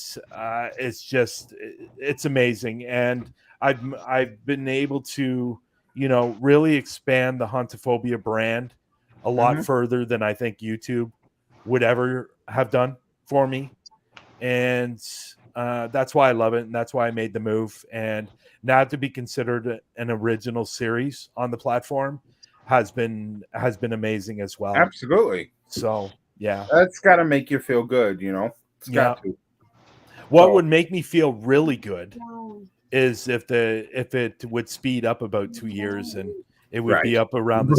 it's amazing. And I've been able to really expand the Huntaphobia brand a lot further than I think YouTube would ever have done for me. And that's why I love it, and that's why I made the move. And now to be considered an original series on the platform has been amazing as well. Absolutely. So yeah, that's got to make you feel good. It's got to. What would make me feel really good is if it would speed up about 2 years and it would be up around the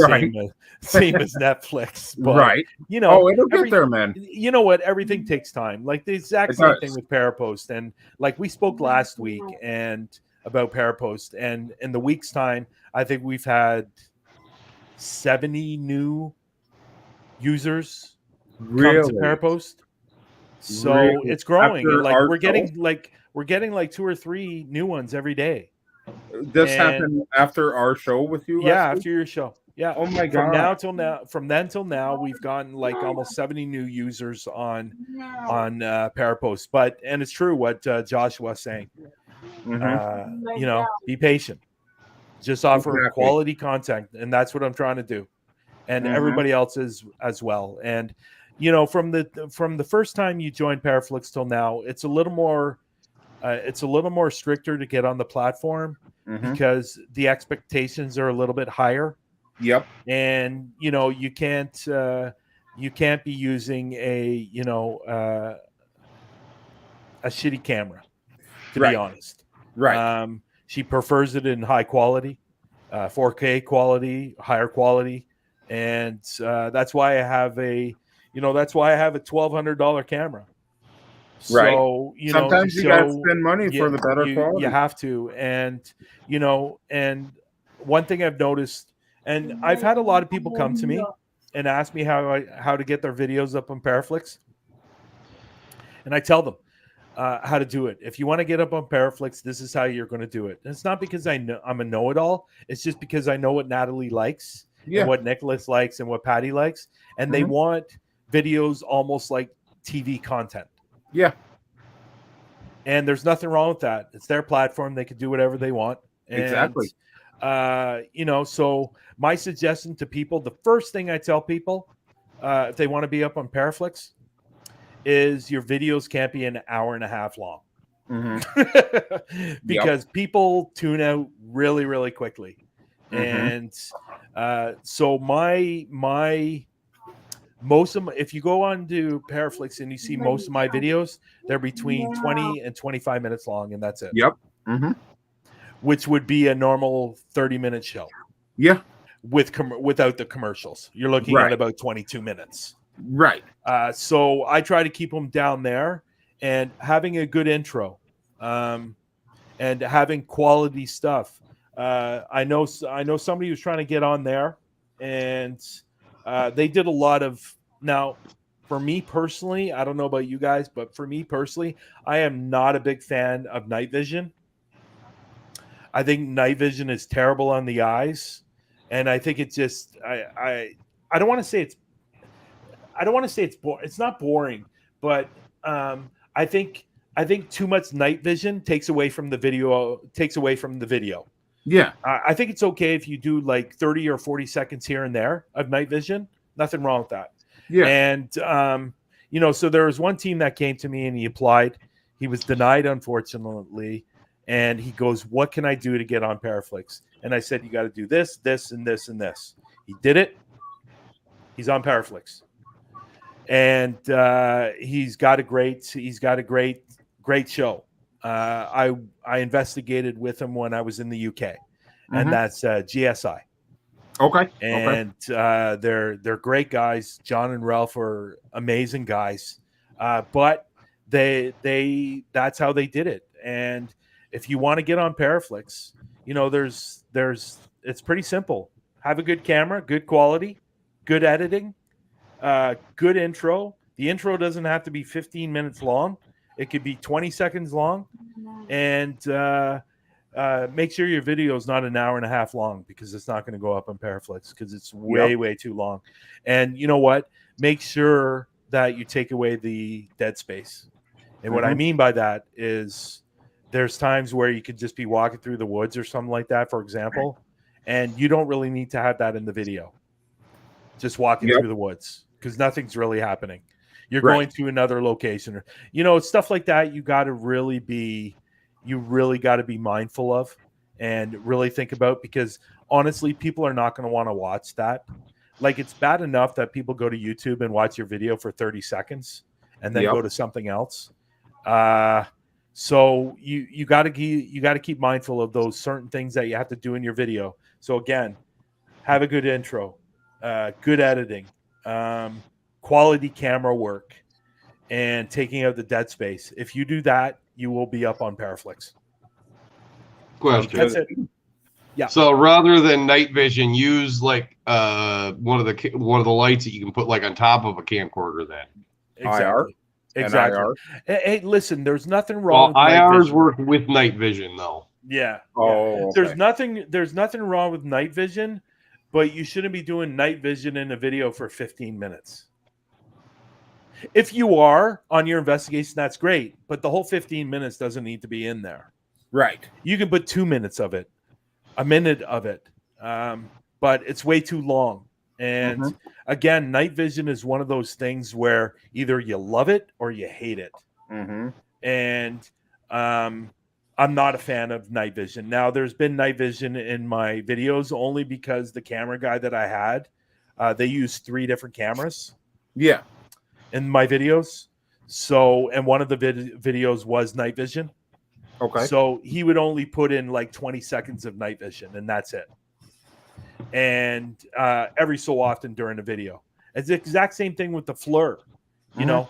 same as Netflix. But, it'll get there, man. You know what? Everything takes time. Like the exact same thing with ParaPost. And like we spoke last week about ParaPost. And in the week's time, I think we've had 70 new users come to ParaPost. So it's growing. We're getting like 2 or 3 new ones every day. This happened after our show with you? Yeah, after your show. Yeah. Oh my God. From then till now, we've gotten like almost 70 new users on ParaPost. And it's true what Joshua was saying. Be patient. Just offer quality content, and that's what I'm trying to do, and everybody else is as well. And from the first time you joined ParaFlixx till now, it's a little more stricter to get on the platform because the expectations are a little bit higher. Yep. And you can't be using a shitty camera, to be honest. Right. She prefers it in high quality, 4K quality, higher quality, and that's why I have a $1,200 camera. Right. So sometimes you got to spend money for the better quality. You have to, and one thing I've noticed, and I've had a lot of people come to me and ask me how to get their videos up on ParaFlixx, and I tell them how to do it. If you want to get up on ParaFlixx, this is how you're going to do it. And it's not because I'm a know-it-all. It's just because I know what Natalie likes, and what Nicholas likes, and what Patty likes, and they want videos almost like TV content. Yeah. And there's nothing wrong with that. It's their platform. They can do whatever they want. And, exactly. So my suggestion to people, the first thing I tell people, if they want to be up on ParaFlixx, is your videos can't be an hour and a half long. Because people tune out really, really quickly. And so if you go on to ParaFlixx and you see most of my videos, they're between 20 and 25 minutes long, and that's it. Yep. Which would be a normal 30-minute show. Yeah. Without the commercials. You're looking at about 22 minutes. Right. So I try to keep them down there, and having a good intro, and having quality stuff. I know somebody who's trying to get on there, and they did a lot of. Now, for me personally, I don't know about you guys, but for me personally, I am not a big fan of night vision. I think night vision is terrible on the eyes, and I think it's just I don't want to say it's it's not boring, but I think too much night vision takes away from the video. Yeah. I think it's okay if you do like 30 or 40 seconds here and there of night vision. Nothing wrong with that. Yeah. And so there was one team that came to me and he applied. He was denied, unfortunately. And he goes, "What can I do to get on ParaFlixx?" And I said, "You got to do this, this, and this, and this." He did it. He's on ParaFlixx. And he's got a great show. I investigated with him when I was in the UK, and that's GSI. Okay. And they're great guys. John and Ralph are amazing guys, but that's how they did it. And if you want to get on ParaFlixx, it's pretty simple. Have a good camera, good quality, good editing. Good intro. The intro doesn't have to be 15 minutes long. It could be 20 seconds long. And make sure your video is not an hour and a half long, because it's not going to go up on ParaFlixx, because it's way too long. And you know what? Make sure that you take away the dead space. And what I mean by that is there's times where you could just be walking through the woods or something like that, for example, and you don't really need to have that in the video. Just walking through the woods, because nothing's really happening. You're going to another location, or stuff like that. You got to really be mindful of and really think about, because honestly, people are not going to want to watch that. Like, it's bad enough that people go to YouTube and watch your video for 30 seconds and then go to something else. So you got to keep mindful of those certain things that you have to do in your video. So again, have a good intro, good editing, quality camera work, and taking out the dead space. If you do that, you will be up on ParaFlixx. Question. That's it. Yeah. So rather than night vision, use like one of the lights that you can put like on top of a camcorder. Then exactly. Exactly. Hey, listen. There's nothing wrong. Well, IRs work with night vision, though. Yeah. Oh. Okay. There's nothing wrong with night vision, but you shouldn't be doing night vision in a video for 15 minutes. If you are on your investigation, that's great, but the whole 15 minutes doesn't need to be in there. Right. You can put 2 minutes of it, a minute of it, but it's way too long. And again, night vision is one of those things where either you love it or you hate it. And I'm not a fan of night vision. Now, there's been night vision in my videos only because the camera guy that I had, they used 3 different cameras. Yeah. In my videos. So, and one of the videos was night vision. Okay. So he would only put in like 20 seconds of night vision and that's it. And every so often during the video. It's the exact same thing with the FLIR. You know,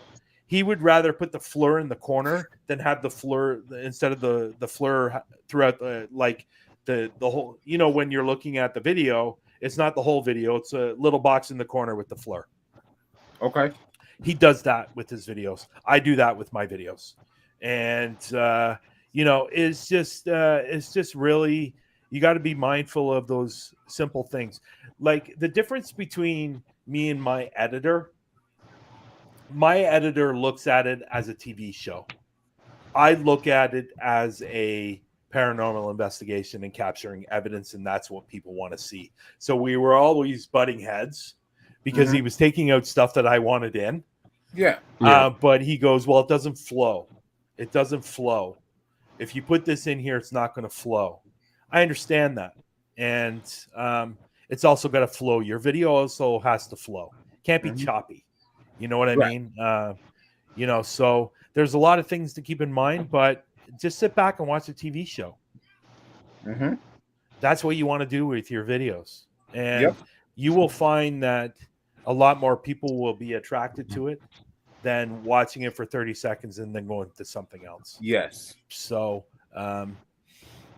he would rather put the FLIR in the corner than have the FLIR instead of the FLIR throughout the, like the whole, you know, when you're looking at the video, it's not the whole video. It's a little box in the corner with the FLIR. Okay. He does that with his videos. I do that with my videos. And, you know, it's just really, you got to be mindful of those simple things. Like the difference between me and my editor looks at it as a TV show. I look at it as a paranormal investigation and capturing evidence, and that's what people want to see. So we were always butting heads because he was taking out stuff that I wanted in. Yeah. But he goes, well, it doesn't flow. It doesn't flow. If you put this in here, it's not going to flow. I understand that. And it's also got to flow. Your video also has to flow. Can't be choppy. You know what I mean? You know, so there's a lot of things to keep in mind, but just sit back and watch a TV show. That's what you want to do with your videos. And you will find that a lot more people will be attracted to it than watching it for 30 seconds and then going to something else. Yes. So,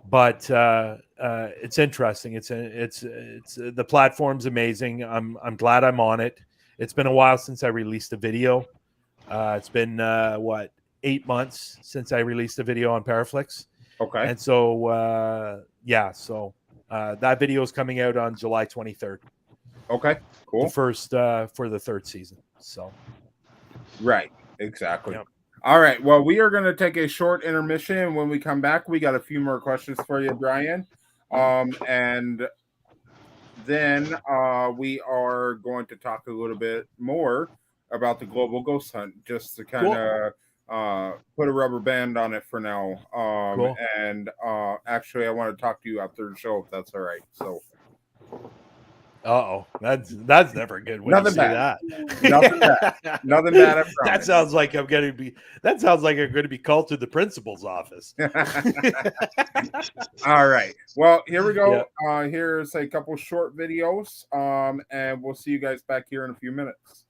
but it's interesting. It's the platform's amazing. I'm glad I'm on it. It's been a while since I released a video. It's been 8 months since I released a video on ParaFlixx. Okay. And so that video is coming out on July 23rd. Okay. Cool. The first for the 3rd season. So. Right. Exactly. Yep. All right. Well, we are going to take a short intermission. When we come back, we got a few more questions for you, Brian. And then we are going to talk a little bit more about the global ghost hunt, just to kind of put a rubber band on it for now. And actually, I want to talk to you after the show, if that's all right. So. That's never good. When Nothing you bad. Say that. Nothing bad. Nothing bad. That sounds like I'm going to be. That sounds like I'm going to be called to the principal's office. All right. Well, here we go. Here's a couple short videos, and we'll see you guys back here in a few minutes.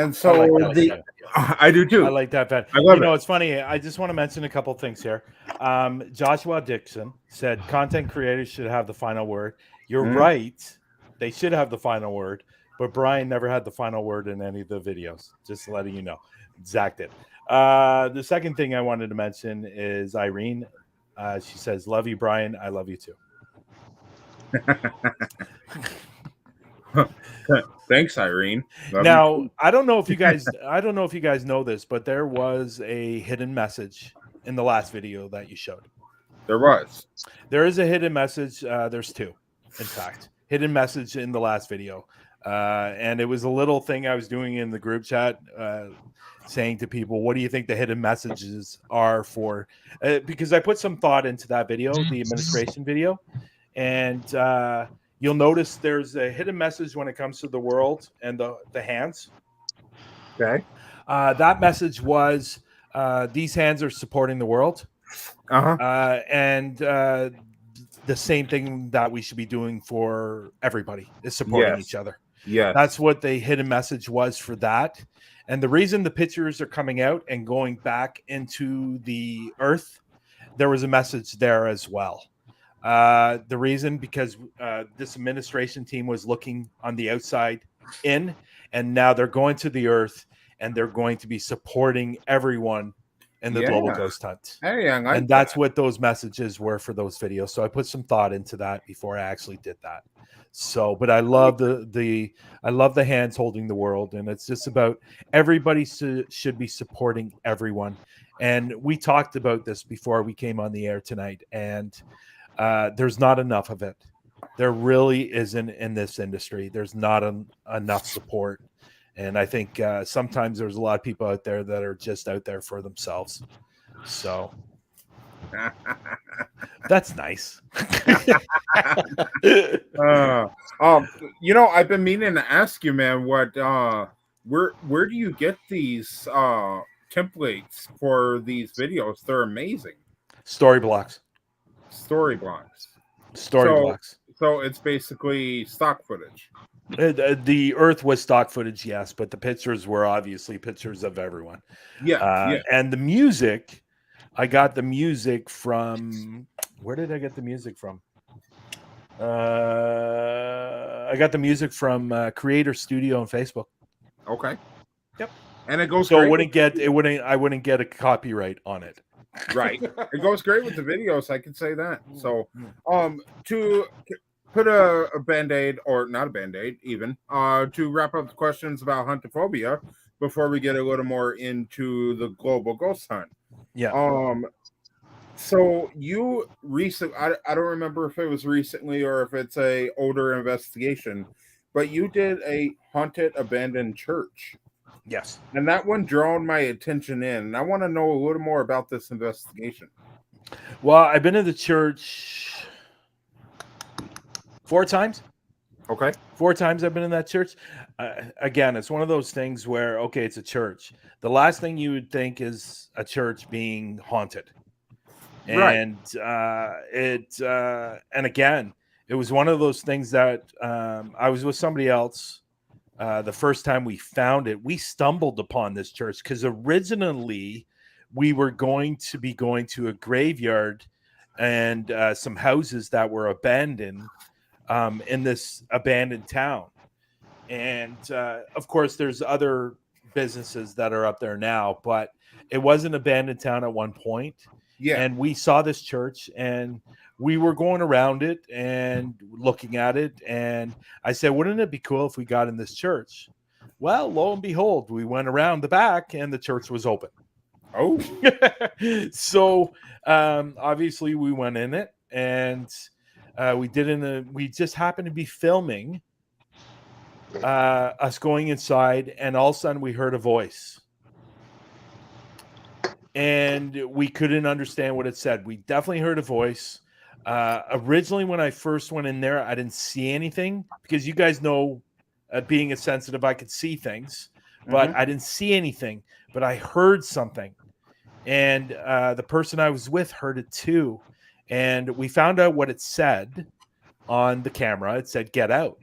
And so I like that. I do too. I like that. I love it. It's funny. I just want to mention a couple things here. Joshua Dixon said content creators should have the final word. You're right. They should have the final word, but Brian never had the final word in any of the videos. Just letting you know. Zach did. The second thing I wanted to mention is Irene. She says, "Love you, Brian. I love you too." Thanks, Irene. Now, I don't know if you guys know this, but there was a hidden message in the last video that you showed. There is a hidden message. There's two, in fact, hidden message in the last video. And it was a little thing I was doing in the group chat, saying to people, what do you think the hidden messages are for? Because I put some thought into that video, the administration video. And you'll notice there's a hidden message when it comes to the world and the hands. Okay. That message was these hands are supporting the world. And the same thing that we should be doing for everybody is supporting each other. Yeah. That's what the hidden message was for that. And the reason the pictures are coming out and going back into the earth, there was a message there as well. The reason, because this administration team was looking on the outside in, and now they're going to the earth and they're going to be supporting everyone in the global ghost hunt. Hey, and that's what those messages were for those videos. So I put some thought into that before I actually did that. So, but I love the hands holding the world, and it's just about everybody should be supporting everyone. And we talked about this before we came on the air tonight, and there's not enough of it. There really isn't in this industry. There's not enough support. And I think sometimes there's a lot of people out there that are just out there for themselves. So that's nice. I've been meaning to ask you, man, what where do you get these templates for these videos? They're amazing. Story blocks. So it's basically stock footage. The earth was stock footage, yes, but the pictures were obviously pictures of everyone. And the music, I got the music from, where did I get the music from? I got the music from Creator Studio on Facebook. Okay. Yep. And it goes so great I wouldn't get a copyright on it. Right. It goes great with the videos, I can say that. So to put a band-aid, or not a band-aid even, to wrap up the questions about Huntaphobia before we get a little more into the global ghost hunt. So you recently, I don't remember if it was recently or if it's a older investigation, but you did a haunted abandoned church. Yes. And that one drawn my attention in. And I want to know a little more about this investigation. Well, I've been in the church 4 times. Okay. 4 times I've been in that church. Again, it's one of those things where, okay, it's a church. The last thing you would think is a church being haunted. And and again, it was one of those things that I was with somebody else. The first time we found it, we stumbled upon this church because originally we were going to a graveyard and some houses that were abandoned in this abandoned town. And of course, there's other businesses that are up there now, but it was an abandoned town at one point. Yeah. And we saw this church and we were going around it and looking at it. And I said, wouldn't it be cool if we got in this church? Well, lo and behold, we went around the back and the church was open. Oh. So obviously we went in it, and we just happened to be filming us going inside, and all of a sudden we heard a voice. And we couldn't understand what it said. We definitely heard a voice. Originally, when I first went in there, I didn't see anything because you guys know, being a sensitive, I could see things, but I didn't see anything. But I heard something, and the person I was with heard it too. And we found out what it said on the camera. It said "Get out,"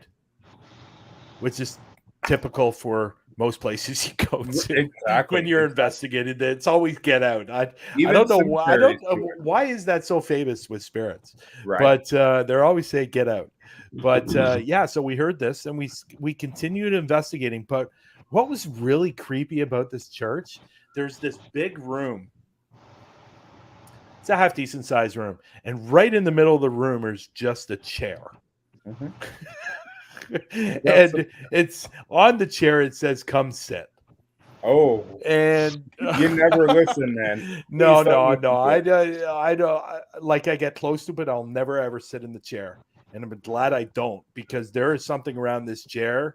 which is typical for most places you go to Exactly. when you're investigating. It's always get out. I Even don't know why. I don't cemeteries do it. why is that so famous with spirits, Right. but they're always say get out. But yeah, so we heard this and we continued investigating. But what was really creepy about this church? There's this big room. It's a half decent sized room, and right in the middle of the room is just a chair. Mhm. And it's on the chair. It says, "Come sit." Oh, And you never listen, man. No. Please don't listen I don't like. I get close to it, but I'll never ever sit in the chair, and I'm glad I don't, because there is something around this chair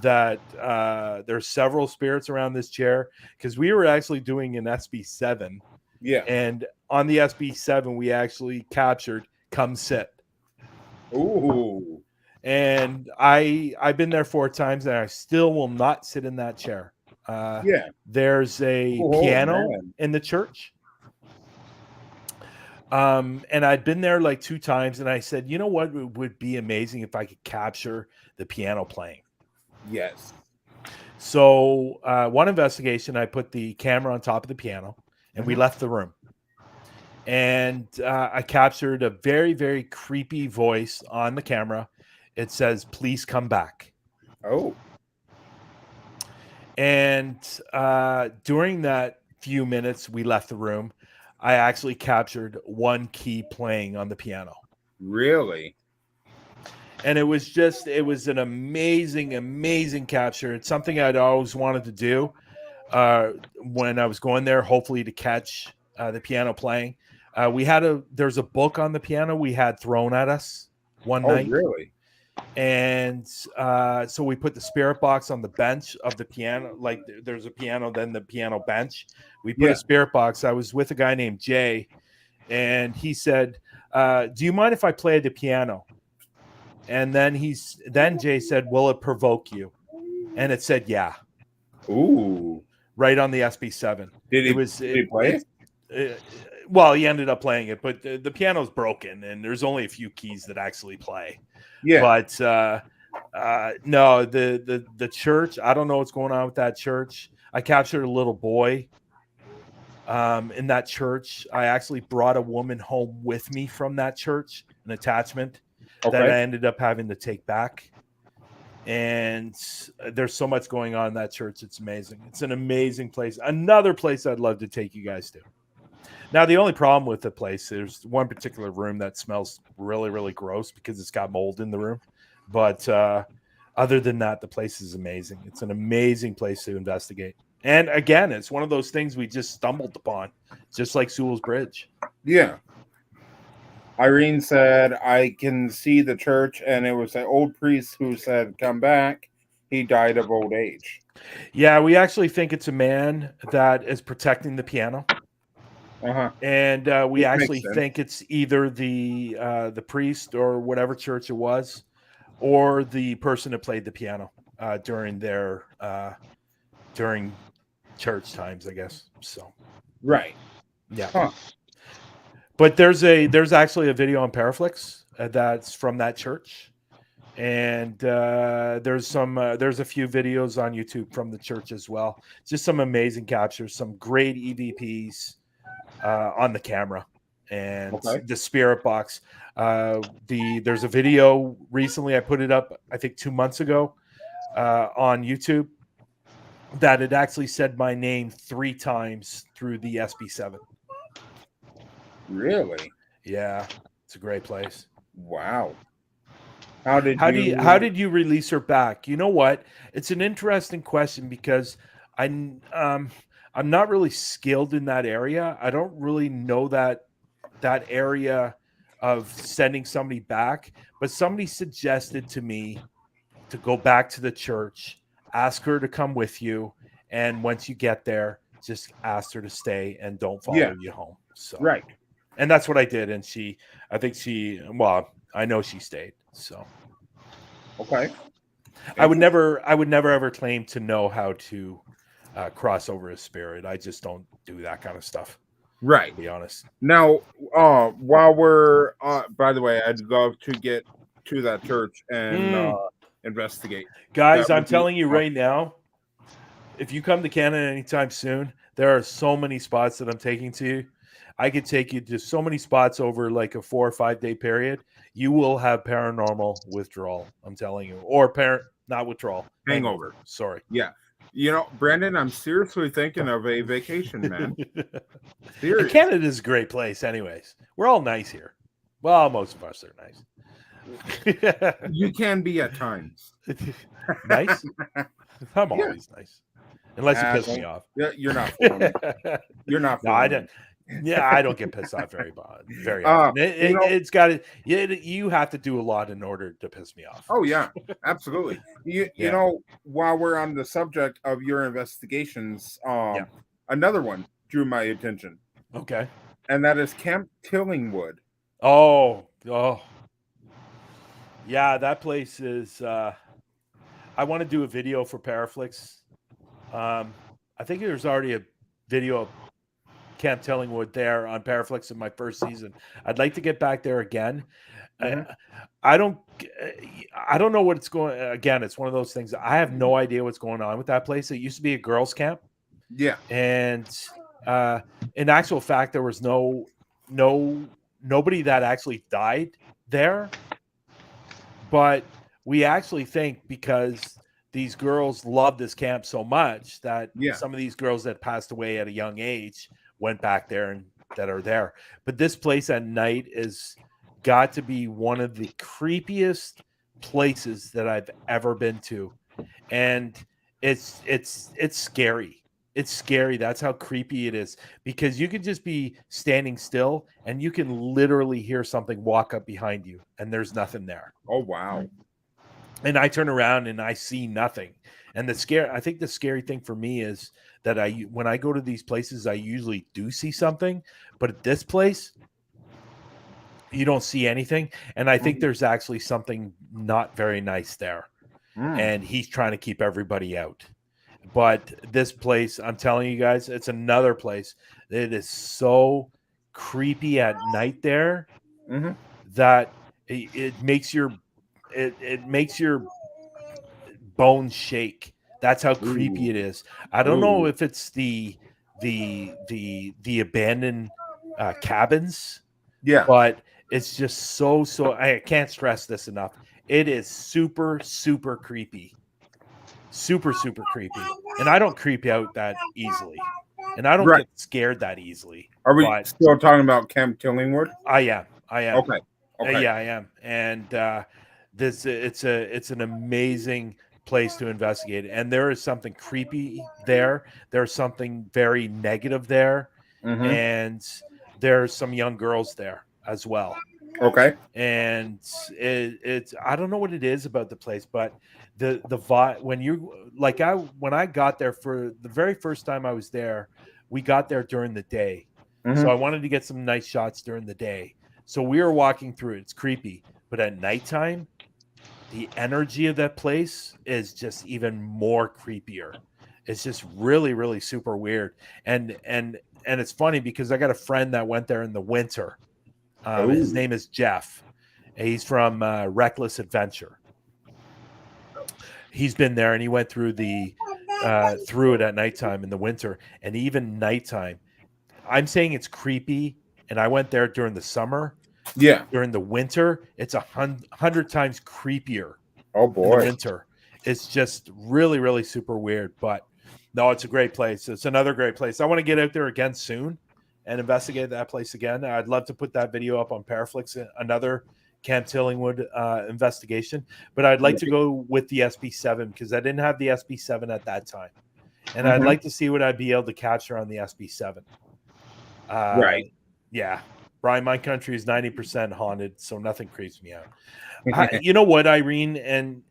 that there's several spirits around this chair. Because we were actually doing an SB7, Yeah. and on the SB7 we actually captured "Come sit." Ooh. And I've been there 4 times, and I still will not sit in that chair. Yeah. There's a Oh, piano man. in the church. And I'd been there like 2 times, and I said, you know what would be amazing if I could capture the piano playing. Yes. So one investigation, I put the camera on top of the piano, and we left the room. And I captured a very, very creepy voice on the camera. It says, "Please come back." Oh. And during that few minutes we left the room, I actually captured 1 key playing on the piano. Really? And it was an amazing capture. It's something I'd always wanted to do when I was going there, hopefully to catch the piano playing. There's a book on the piano we had thrown at us one night. Oh, really? And so we put the spirit box on the bench of the piano. Like there's a piano, then the piano bench. We put a spirit box. I was with a guy named Jay, and he said, "Do you mind if I play the piano?" And then Jay said, "Will it provoke you?" And it said, "Yeah." Ooh. Right on the SB7. Did he play it? Well, he ended up playing it, but the piano's broken, and there's only a few keys that actually play. Yeah. But no, the church, I don't know what's going on with that church. I captured a little boy in that church. I actually brought a woman home with me from that church, an attachment that I ended up having to take back. And there's so much going on in that church. It's amazing. It's an amazing place. Another place I'd love to take you guys to. Now, the only problem with the place, there's one particular room that smells really, really gross because it's got mold in the room. But other than that, the place is amazing. It's an amazing place to investigate. And again, it's one of those things we just stumbled upon, just like Sewell's Bridge. Yeah. Irene said, "I can see the church," and it was an old priest who said, "Come back." He died of old age. Yeah, we actually think it's a man that is protecting the piano. And we actually think it's either the priest or whatever church it was, or the person that played the piano during church times, I guess. So right, yeah. But there's actually a video on ParaFlixx that's from that church, and there's a few videos on YouTube from the church as well. Just some amazing captures, some great EVPs. On the camera and the spirit box. There's a video recently, I put it up, I think 2 months ago on YouTube, that it actually said my name 3 times through the SB7. Really? Yeah, it's a great place. Wow. How did you release her back? You know what? It's an interesting question because I'm not really skilled in that area. I don't really know that area of sending somebody back, but somebody suggested to me to go back to the church, ask her to come with you, and once you get there, just ask her to stay and don't follow you home. So right. And that's what I did, and I know she stayed. So okay. I would never ever claim to know how to cross over a spirit. I just don't do that kind of stuff. Right. To be honest. Now, while we're, by the way, I'd love to get to that church and investigate. Guys, I'm telling you right now, if you come to Canada anytime soon, there are so many spots that I'm taking to you. I could take you to so many spots over like a 4 or 5 day period. You will have paranormal withdrawal. I'm telling you, or not withdrawal, hangover. Sorry. Yeah. Brandon, I'm seriously thinking of a vacation, man. And Canada's a great place anyways. We're all nice here. Well, most of us are nice. You can be at times. Nice? I'm always nice. Unless you piss me off. Yeah, you're not fooling me. You're not fooling No, I don't. Yeah, I don't get pissed off very often. It's got to. You have to do a lot in order to piss me off. Oh yeah, absolutely. You know, while we're on the subject of your investigations, another one drew my attention. Okay, and that is Camp Tillingwood. Oh, yeah, that place is. I want to do a video for PARAFlixx. I think there's already a video of Camp Tillingwood there on PARAFlixx in my first season. I'd like to get back there again. Mm-hmm. I don't know what's going. Again, it's one of those things. I have no idea what's going on with that place. It used to be a girls' camp. Yeah, and in actual fact, there was nobody that actually died there. But we actually think because these girls love this camp so much that some of these girls that passed away at a young age went back there and that are there. But this place at night is got to be one of the creepiest places that I've ever been to. And it's scary. It's scary. That's how creepy it is, because you could just be standing still and you can literally hear something walk up behind you and there's nothing there. Oh, wow. And I turn around and I see nothing. And I think the scary thing for me is that when I go to these places, I usually do see something, but at this place, you don't see anything. And I think there's actually something not very nice there. And he's trying to keep everybody out. But this place, I'm telling you guys, it's another place. It is so creepy at night there that it makes your bones shake. That's how creepy it is. I don't know if it's the abandoned cabins. Yeah, but it's just so I can't stress this enough. It is super, super creepy. Super, super creepy. And I don't creep out that easily. And I don't get scared that easily. Are we still talking about Camp Tillingwood? I am. Okay. Yeah, I am. And it's an amazing place to investigate. And there is something creepy there. There's something very negative there. And there's some young girls there as well. Okay. And it's I don't know what it is about the place, but the vibe when I got there for the very first time I was there, we got there during the day. So I wanted to get some nice shots during the day. So we were walking through it. It's creepy, but at nighttime, the energy of that place is just even more creepier. It's just really, really super weird. And it's funny because I got a friend that went there in the winter. His name is Jeff. He's from Reckless Adventure. He's been there and he went through through it at nighttime in the winter, and even nighttime. I'm saying it's creepy, and I went there during the summer. Yeah. During the winter, it's 100 times creepier. Oh boy. In the winter. It's just really, really super weird. But no, it's a great place. It's another great place. I want to get out there again soon and investigate that place again. I'd love to put that video up on PARAFlixx, another Camp Tillingwood investigation. But I'd like to go with the SB7 because I didn't have the SB7 at that time. And I'd like to see what I'd be able to capture on the SB7. Right. Yeah. Brian, my country is 90% haunted, so nothing creeps me out. You know what, Irene? And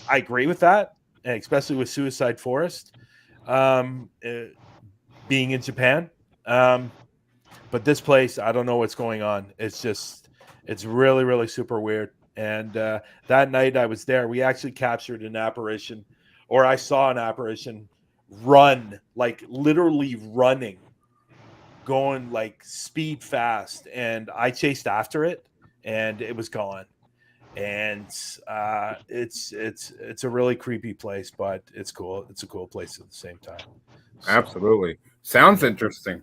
I agree with that, especially with Suicide Forest being in Japan. But this place, I don't know what's going on. It's really, really super weird. And that night I was there, we actually captured an apparition, or I saw an apparition run, like literally running, going like speed fast. And I chased after it and it was gone. and it's a really creepy place, but it's cool. It's a cool place at the same time. So, Absolutely. Sounds interesting.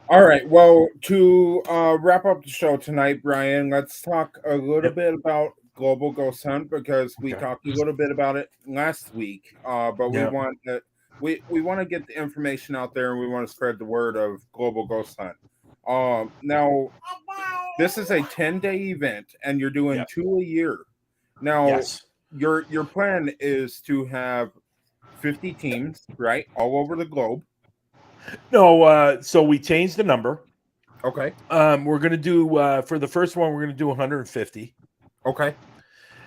All right. Well, to wrap up the show tonight, Brian, let's talk a little bit about Global Ghost Hunt, because we talked a little bit about it last week. But we want to want to get the information out there, and we want to spread the word of Global Ghost Hunt. Now, this is a 10-day event, and you're doing 2 a year. Now, your plan is to have 50 teams, right, all over the globe. No, so we changed the number. Okay. We're going to do, for the first one, we're going to do 150. Okay.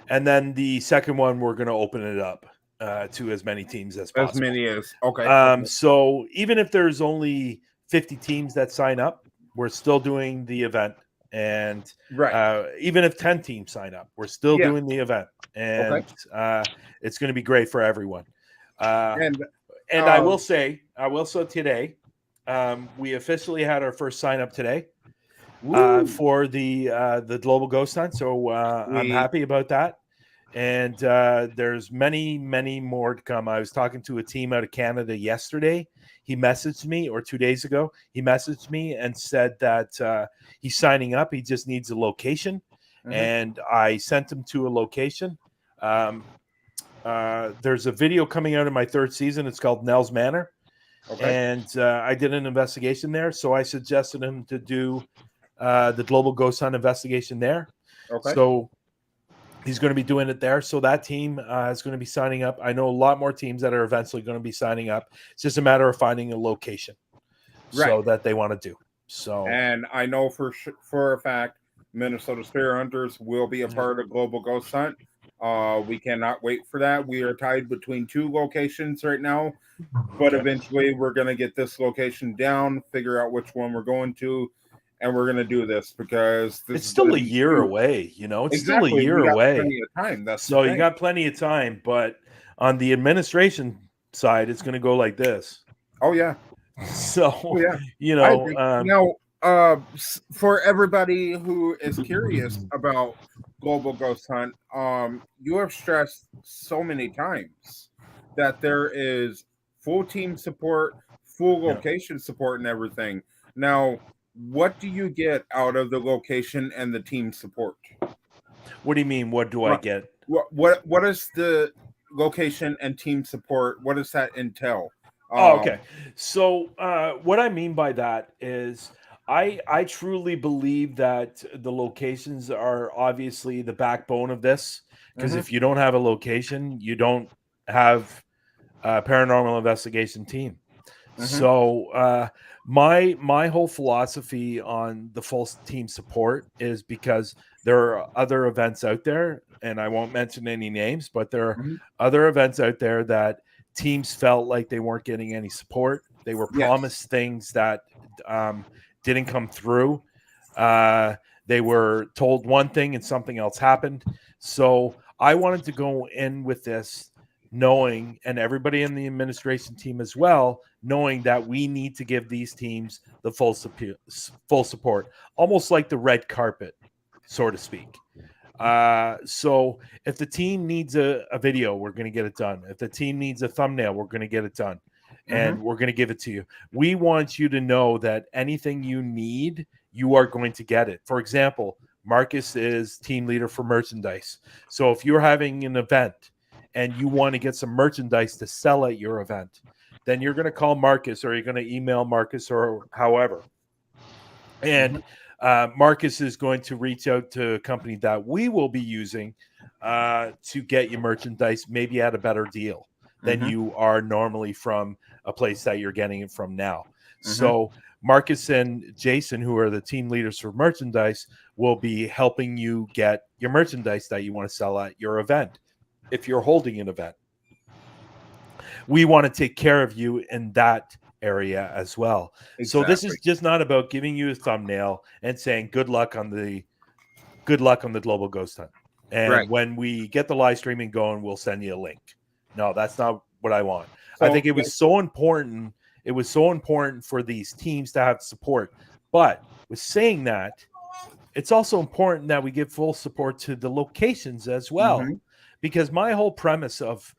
And then the second one, we're going to open it up to as many teams as possible. As many as, okay. So even if there's only 50 teams that sign up, we're still doing the event. And even if 10 teams sign up, we're still doing the event. And it's going to be great for everyone. And I will say today, we officially had our first sign up today for the Global Ghost Hunt. So I'm happy about that. And there's many, many more to come. I was talking to a team out of Canada yesterday. He messaged me, or 2 days ago. He messaged me and said that he's signing up. He just needs a location. And I sent him to a location. There's a video coming out in my third season. It's called Nell's Manor. And I did an investigation there. So I suggested him to do the Global Ghost Hunt investigation there. So he's going to be doing it there. So that team is going to be signing up. I know a lot more teams that are eventually going to be signing up. It's just a matter of finding a location so that they want to do. So, and I know for a fact, Minnesota Spirit Hunters will be a part of Global Ghost Hunt. We cannot wait for that. We are tied between 2 locations right now, but eventually we're going to get this location down, figure out which one we're going to, and we're going to do this because it's still a year away. You know, it's still a year away. Plenty of time. That's so you got plenty of time, but on the administration side, it's going to go like this. Oh yeah. So you know, now for everybody who is curious about Global Ghost Hunt, you have stressed so many times that there is full team support, full location support, and everything. Now, what do you get out of the location and the team support? What do you mean? What do I get? What is the location and team support? What does that entail? Okay. So what I mean by that is I truly believe that the locations are obviously the backbone of this, because if you don't have a location, you don't have a paranormal investigation team. So my whole philosophy on the full team support is because there are other events out there, and I won't mention any names, but there are other events out there that teams felt like they weren't getting any support. They were promised things that didn't come through. They were told one thing and something else happened. So I wanted to go in with this knowing, and everybody in the administration team as well, knowing that we need to give these teams the full support, almost like the red carpet, so to speak. So if the team needs a video, we're going to get it done. If the team needs a thumbnail, we're going to get it done. And we're going to give it to you. We want you to know that anything you need, you are going to get it. For example, Marcus is team leader for merchandise. So if you're having an event and you want to get some merchandise to sell at your event, then you're going to call Marcus, or you're going to email Marcus, or however. And Marcus is going to reach out to a company that we will be using to get you merchandise, maybe at a better deal than you are normally from a place that you're getting it from now. So Marcus and Jason, who are the team leaders for merchandise, will be helping you get your merchandise that you want to sell at your event. If you're holding an event, we want to take care of you in that area as well. So this is just not about giving you a thumbnail and saying good luck on the Global Ghost Hunt. And when we get the live streaming going, we'll send you a link. No, that's not what I want. So, I think it was so important. It was so important for these teams to have support. But with saying that, it's also important that we give full support to the locations as well, because my whole premise of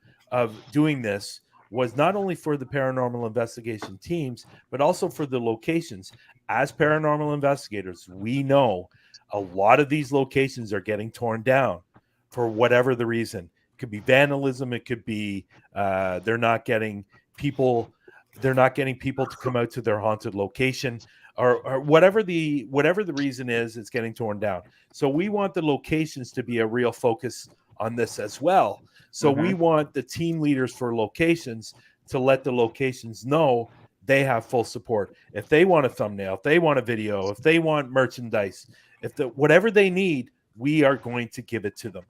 doing this was not only for the paranormal investigation teams, but also for the locations. As paranormal investigators, we know a lot of these locations are getting torn down for whatever the reason. It could be vandalism. It could be they're not getting people to come out to their haunted location, or whatever the reason is, it's getting torn down. So we want the locations to be a real focus on this as well. So we want the team leaders for locations to let the locations know they have full support. If they want a thumbnail, if they want a video, if they want merchandise, whatever they need, we are going to give it to them.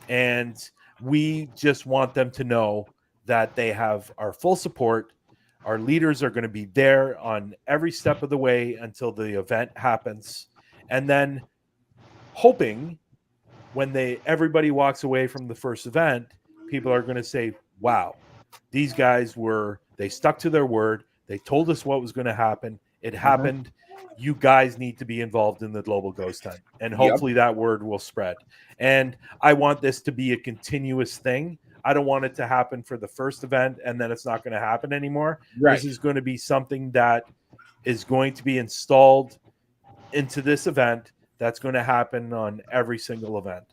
And we just want them to know that they have our full support. Our leaders are going to be there on every step of the way until the event happens. And then hoping when everybody walks away from the first event, people are going to say, wow, these guys they stuck to their word. They told us what was going to happen. It happened. You guys need to be involved in the global ghost hunt. And hopefully that word will spread. And I want this to be a continuous thing. I don't want it to happen for the first event and then it's not going to happen anymore. Right. This is going to be something that is going to be installed into this event that's going to happen on every single event.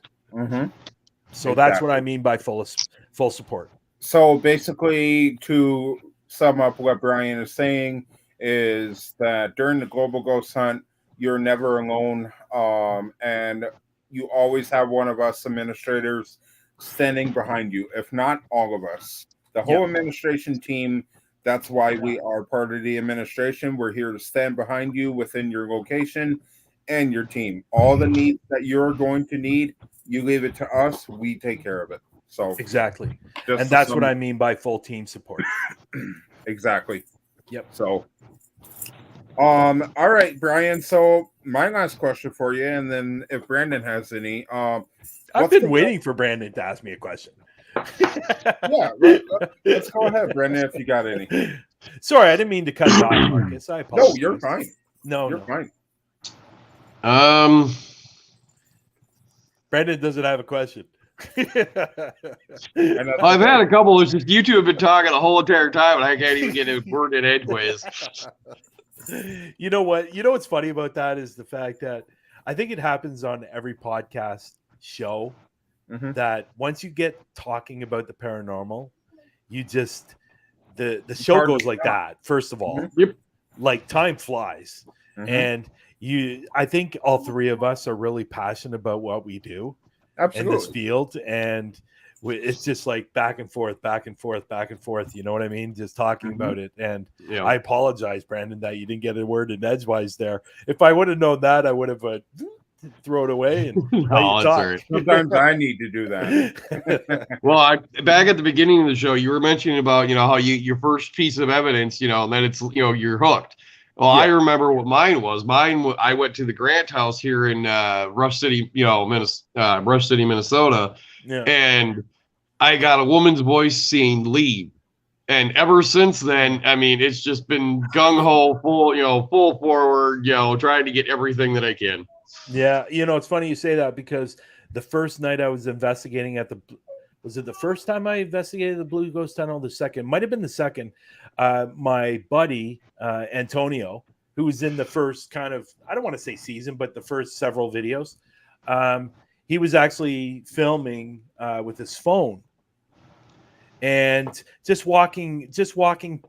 So that's what I mean by full support. So basically, to sum up what Brian is saying, is that during the global ghost hunt, you're never alone, and you always have one of us administrators standing behind you, if not all of us. The whole administration team, that's why we are part of the administration. We're here to stand behind you within your location and your team. All the needs that you're going to need, you leave it to us, we take care of it. So exactly. And that's what I mean by full team support. Exactly. Yep. So all right, Brian. So my last question for you, and then if Brandon has any, I've been waiting for Brandon to ask me a question. Yeah, let's go ahead, Brandon, if you got any. Sorry, I didn't mean to cut you off, Marcus. I apologize. No, you're fine. You're fine. Brandon doesn't have a question. I've had a couple. It's just you two have been talking the whole entire time, and I can't even get a word in edgeways. You know what? You know what's funny about that is the fact that I think it happens on every podcast show that once you get talking about the paranormal, you just the show goes like that. First of all, like time flies, and I think all three of us are really passionate about what we do. Absolutely. In this field, and it's just like back and forth. You know what I mean? Just talking about it. And I apologize, Brandon, that you didn't get a word in edgewise there. If I would have known that, I would have throw it away and right. Sometimes I need to do that. Well, back at the beginning of the show, you were mentioning about how your first piece of evidence, and then it's you're hooked. Well, I remember what mine was. I went to the Grant House here in Rush City, Minnesota, and I got a woman's voice saying "leave," and ever since then, I mean, it's just been gung ho, full forward, trying to get everything that I can. Yeah, it's funny you say that because the first night I was investigating was it the first time I investigated the Blue Ghost Tunnel? The second, might have been the second. My buddy, Antonio, who was in the first kind of, I don't want to say season, but the first several videos, he was actually filming with his phone and just walking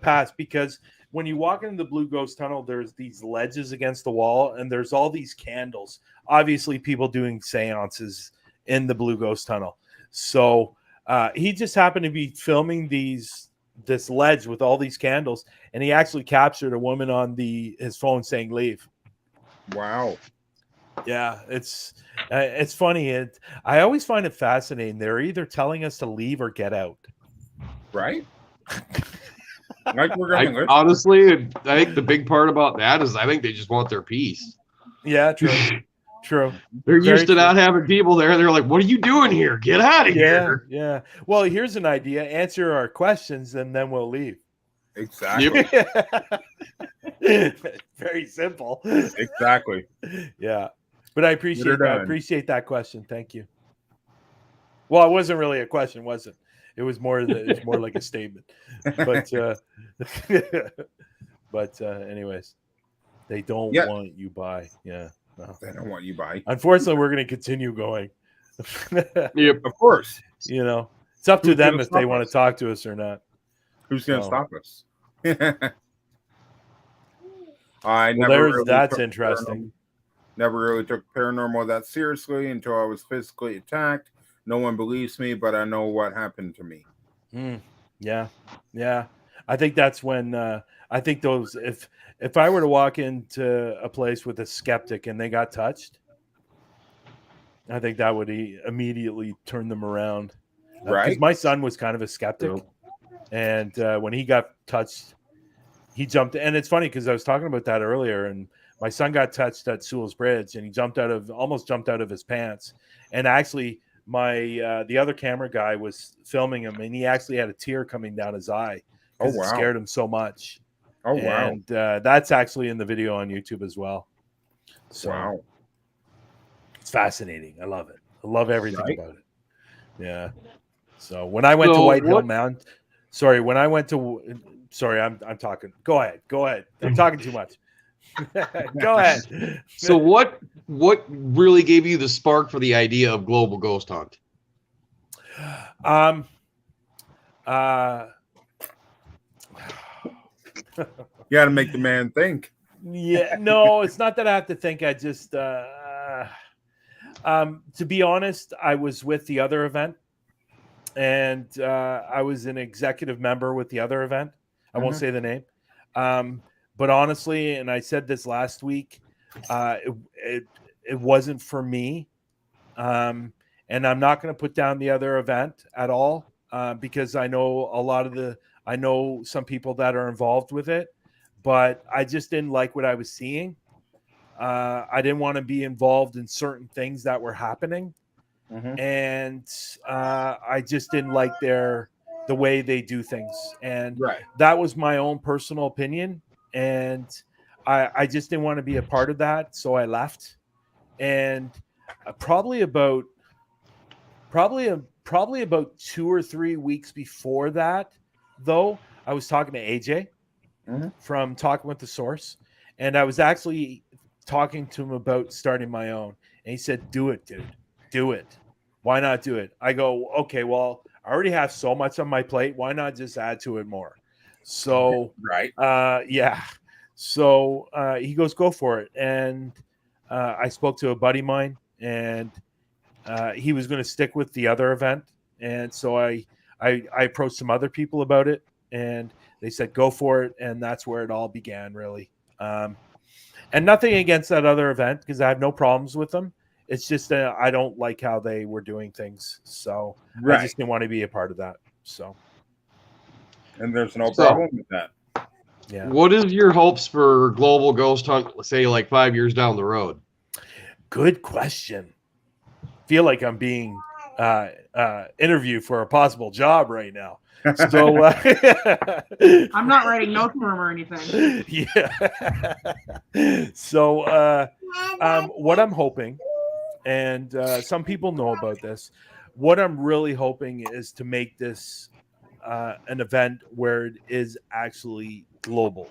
past, because when you walk into the Blue Ghost Tunnel, there's these ledges against the wall and there's all these candles. Obviously, people doing seances in the Blue Ghost Tunnel. So he just happened to be filming this ledge with all these candles, and he actually captured a woman on his phone saying "leave." Wow. Yeah, it's funny. I always find it fascinating. They're either telling us to leave or get out. Right. Like we're going. Honestly, I think the big part about that is I think they just want their peace. Yeah, true. True. They're used to not having people there. They're like, what are you doing here? Get out of here. Yeah. Well, here's an idea. Answer our questions and then we'll leave. Exactly. Very simple. Exactly. Yeah. But I appreciate that question. Thank you. Well, it wasn't really a question, was it? It was more like a statement. But anyways, they don't want you by. Yeah. No. They don't want you by. Unfortunately, we're going to continue going. Yep, of course. You know, it's up to them if they want to talk to us or not. Who's going to stop us? That's interesting. Never really took paranormal that seriously until I was physically attacked. No one believes me, but I know what happened to me. Yeah. I think that's when I think those. If I were to walk into a place with a skeptic and they got touched, I think that would immediately turn them around. Right. Because my son was kind of a skeptic, and when he got touched, he jumped. And it's funny because I was talking about that earlier, and my son got touched at Sewell's Bridge, and he almost jumped out of his pants. And actually, the other camera guy was filming him, and he actually had a tear coming down his eye because it scared him so much. Oh wow! And that's actually in the video on YouTube as well. So it's fascinating. I love it. I love everything about it. Yeah. So when I went to White Hill Mountain, I'm talking. Go ahead. I'm talking too much. Go ahead. So what really gave you the spark for the idea of Global Ghost Hunt? You got to make the man think. Yeah, no, it's not that I have to think. I just, to be honest, I was with the other event, and I was an executive member with the other event. I won't say the name. But honestly, and I said this last week, it wasn't for me. And I'm not going to put down the other event at all because I know I know some people that are involved with it, but I just didn't like what I was seeing. I didn't want to be involved in certain things that were happening. And I just didn't like the way they do things. And that was my own personal opinion. And I just didn't want to be a part of that. So I left. And probably about 2 or 3 weeks before that, though, I was talking to AJ from Talking with the Source. And I was actually talking to him about starting my own. And he said, do it, dude. Do it. Why not do it? I go, okay, well, I already have so much on my plate. Why not just add to it more? So, yeah. So he goes, go for it. And I spoke to a buddy of mine, and he was going to stick with the other event. And so I approached some other people about it, and they said, go for it. And that's where it all began, really. And nothing against that other event, because I have no problems with them. It's just I don't like how they were doing things. So I just didn't want to be a part of that. So. And there's no problem with that. Yeah. What is your hopes for Global Ghost Hunt, let's say like 5 years down the road? Good question. Feel like I'm being interviewed for a possible job right now. So I'm not writing notes for him or anything. Yeah. So what I'm hoping, and some people know about this, what I'm really hoping is to make this an event where it is actually global.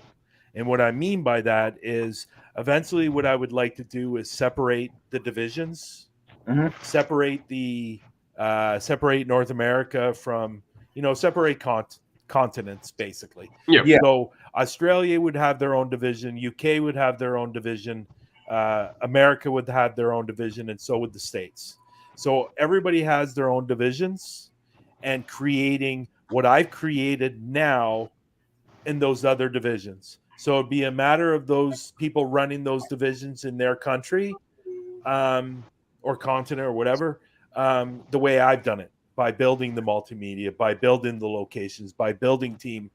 And what I mean by that is eventually what I would like to do is separate the divisions, separate North America from, separate continents, basically. Yeah. So Australia would have their own division, UK would have their own division, America would have their own division, and so would the States. So everybody has their own divisions, and creating what I've created now in those other divisions. So it'd be a matter of those people running those divisions in their country or continent or whatever, the way I've done it, by building the multimedia, by building the locations, by building team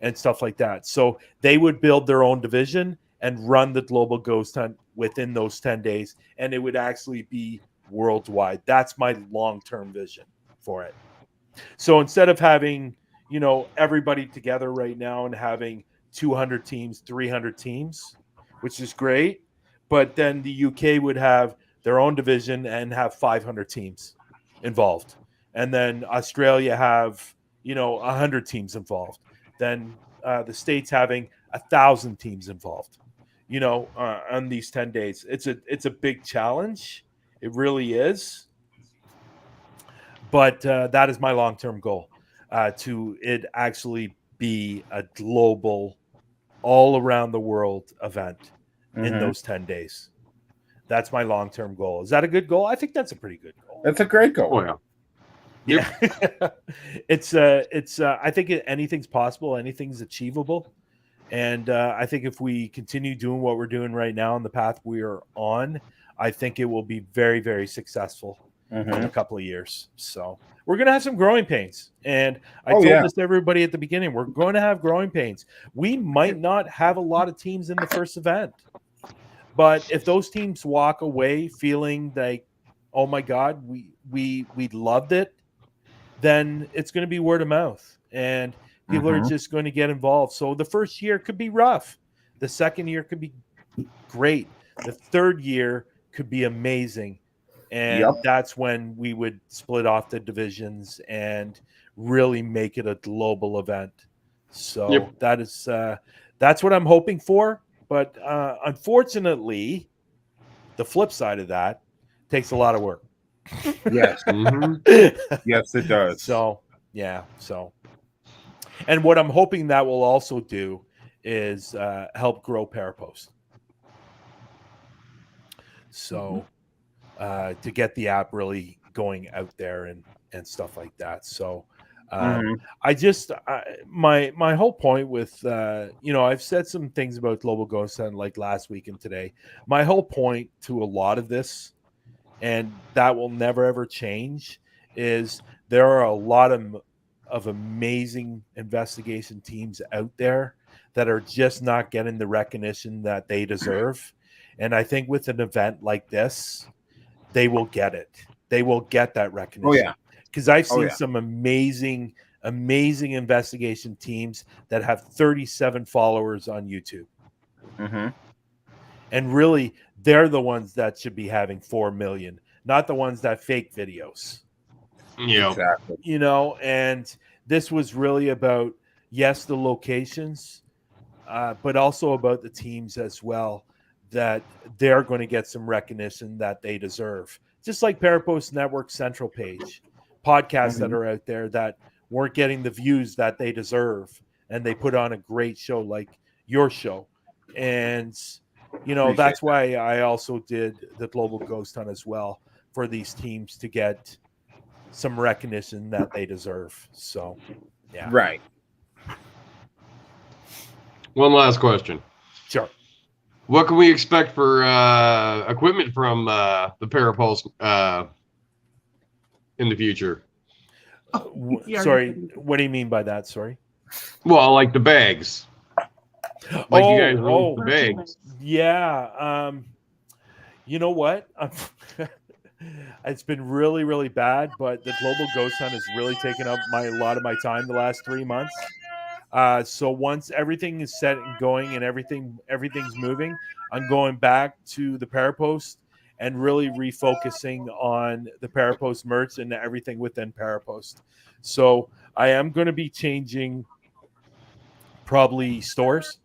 and stuff like that. So they would build their own division and run the Global Ghost Hunt within those 10 days. And it would actually be worldwide. That's my long-term vision for it. So instead of having, everybody together right now and having 200 teams, 300 teams, which is great, but then the UK would have their own division and have 500 teams involved. And then Australia have, 100 teams involved. Then the States having 1,000 teams involved, on these 10 days. It's a big challenge. It really is. But that is my long-term goal, to it actually be a global, all around the world event in those 10 days. That's my long-term goal. Is that a good goal? I think that's a pretty good goal. That's a great goal. Oh, yeah. Yeah. it's I think anything's possible. Anything's achievable. And I think if we continue doing what we're doing right now on the path we are on, I think it will be very, very successful in a couple of years. So we're going to have some growing pains. And I told this to everybody at the beginning, we're going to have growing pains. We might not have a lot of teams in the first event, but if those teams walk away feeling like, oh my God, we loved it, then it's going to be word of mouth. And people are just going to get involved. So the first year could be rough. The second year could be great. The third year could be amazing. And that's when we would split off the divisions and really make it a global event. So that's what I'm hoping for. But unfortunately, the flip side of that takes a lot of work. Yes. Yes, it does. So, and what I'm hoping that will also do is help grow ParaPost. So to get the app really going out there and stuff like that. So my whole point with, I've said some things about Global Ghost Hunt like last week and today. My whole point to a lot of this, and that will never, ever change, is there are a lot of amazing investigation teams out there that are just not getting the recognition that they deserve. And I think with an event like this, they will get it. They will get that recognition. Oh, yeah. Because I've seen some amazing investigation teams that have 37 followers on YouTube. And really, they're the ones that should be having 4 million, not the ones that fake videos. Yeah, exactly. And this was really about, yes, the locations, but also about the teams as well, that they're going to get some recognition that they deserve. Just like ParaPost Network Central page, podcasts that are out there that weren't getting the views that they deserve, and they put on a great show like your show. And that's why I also did the Global Ghost Hunt as well, for these teams to get some recognition that they deserve. So, yeah. Right. One last question. Sure. What can we expect for equipment from the ParaPost in the future? Sorry, what do you mean by that? Sorry. Well, like the bags. Like you guys released the bags. Yeah. You know what? It's been really, really bad, but the Global Ghost Hunt has really taken up a lot of my time the last 3 months. So once everything is set and going and everything's moving, I'm going back to the ParaPost and really refocusing on the ParaPost merch and everything within ParaPost. So I am going to be changing probably stores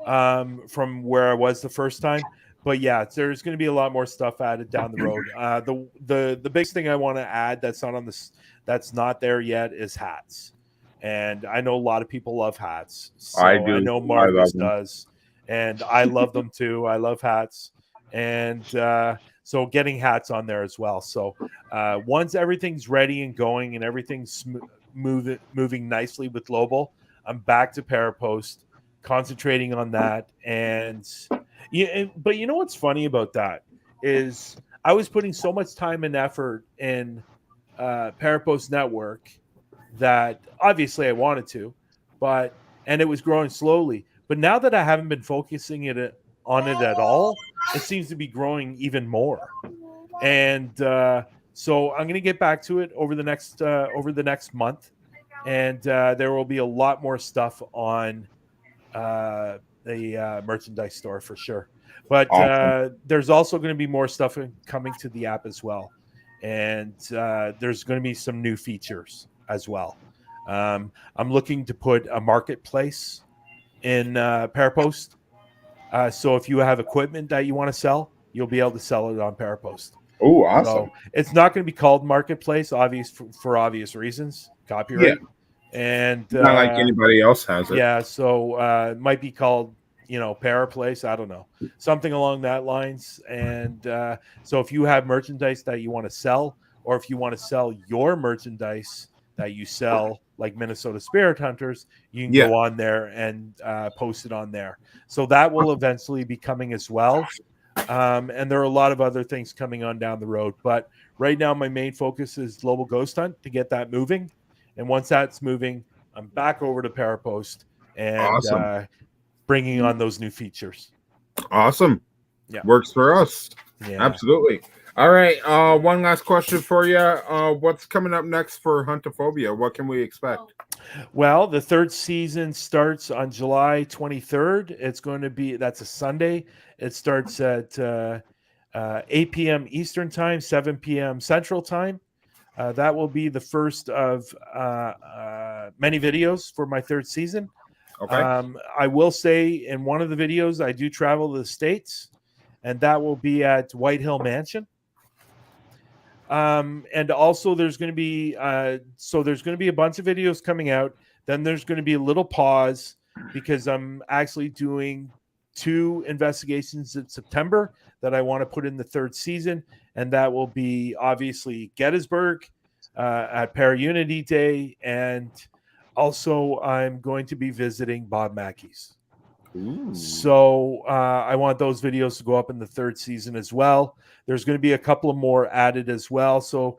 from where I was the first time. But yeah, there's going to be a lot more stuff added down the road. The biggest thing I want to add that's not there yet is hats. And I know a lot of people love hats. So I do. I know Marcus does. And I love them too. I love hats. And so getting hats on there as well. So once everything's ready and going and everything's moving nicely with Global, I'm back to ParaPost, concentrating on that. And but you know what's funny about that is I was putting so much time and effort in ParaPost Network that obviously I wanted to, and it was growing slowly. But now that I haven't been focusing on it at all, it seems to be growing even more. And so I'm going to get back to it over the next month, and there will be a lot more stuff on the merchandise store for sure. But Awesome. there's also going to be more stuff coming to the app as well. And there's going to be some new features as well. I'm looking to put a marketplace in ParaPost. So if you have equipment that you want to sell, you'll be able to sell it on ParaPost. Oh, awesome. So it's not going to be called marketplace, for obvious reasons, copyright. Yeah. And Not like anybody else has it. yeah, so it might be called, ParaPlace. I don't know, something along that lines. And so if you have merchandise that you want to sell, or if you want to sell your merchandise that you sell, like Minnesota Spirit Hunters, you can go on there and post it on there. So that will eventually be coming as well. And there are a lot of other things coming on down the road. But right now, my main focus is Global Ghost Hunt to get that moving. And once that's moving, I'm back over to ParaPost and bringing on those new features. Awesome. Yeah. Works for us. Yeah. Absolutely. All right. One last question for you. What's coming up next for Huntaphobia? What can we expect? Well, the third season starts on July 23rd. It's going to be, that's a Sunday. It starts at 8 p.m. Eastern time, 7 p.m. Central time. That will be the first of many videos for my third season. Okay. I will say in one of the videos, I do travel to the States, and that will be at White Hill Mansion. And also there's going to be there's going to be a bunch of videos coming out. Then there's going to be a little pause because I'm actually doing 2 investigations in September that I want to put in the third season. And that will be obviously Gettysburg at Para-Unity Day. And also I'm going to be visiting Bob Mackey's. Ooh. So I want those videos to go up in the third season as well. There's going to be a couple of more added as well. So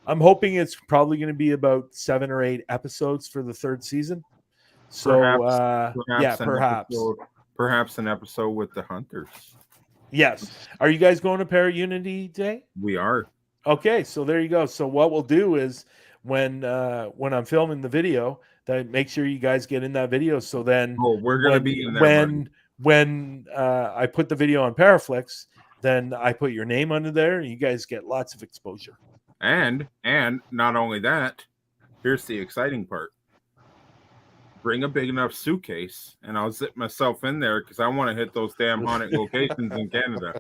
I'm hoping it's probably going to be about 7 or 8 episodes for the third season. So perhaps an episode with the Hunters. Yes. Are you guys going to Para-Unity Day? We are. Okay, so there you go. So what we'll do is when I'm filming the video, that make sure you guys get in that video. So then we're going to be in there. When I put the video on ParaFlixx, then I put your name under there and you guys get lots of exposure. And not only that, here's the exciting part. Bring a big enough suitcase and I'll zip myself in there because I want to hit those damn haunted locations in Canada.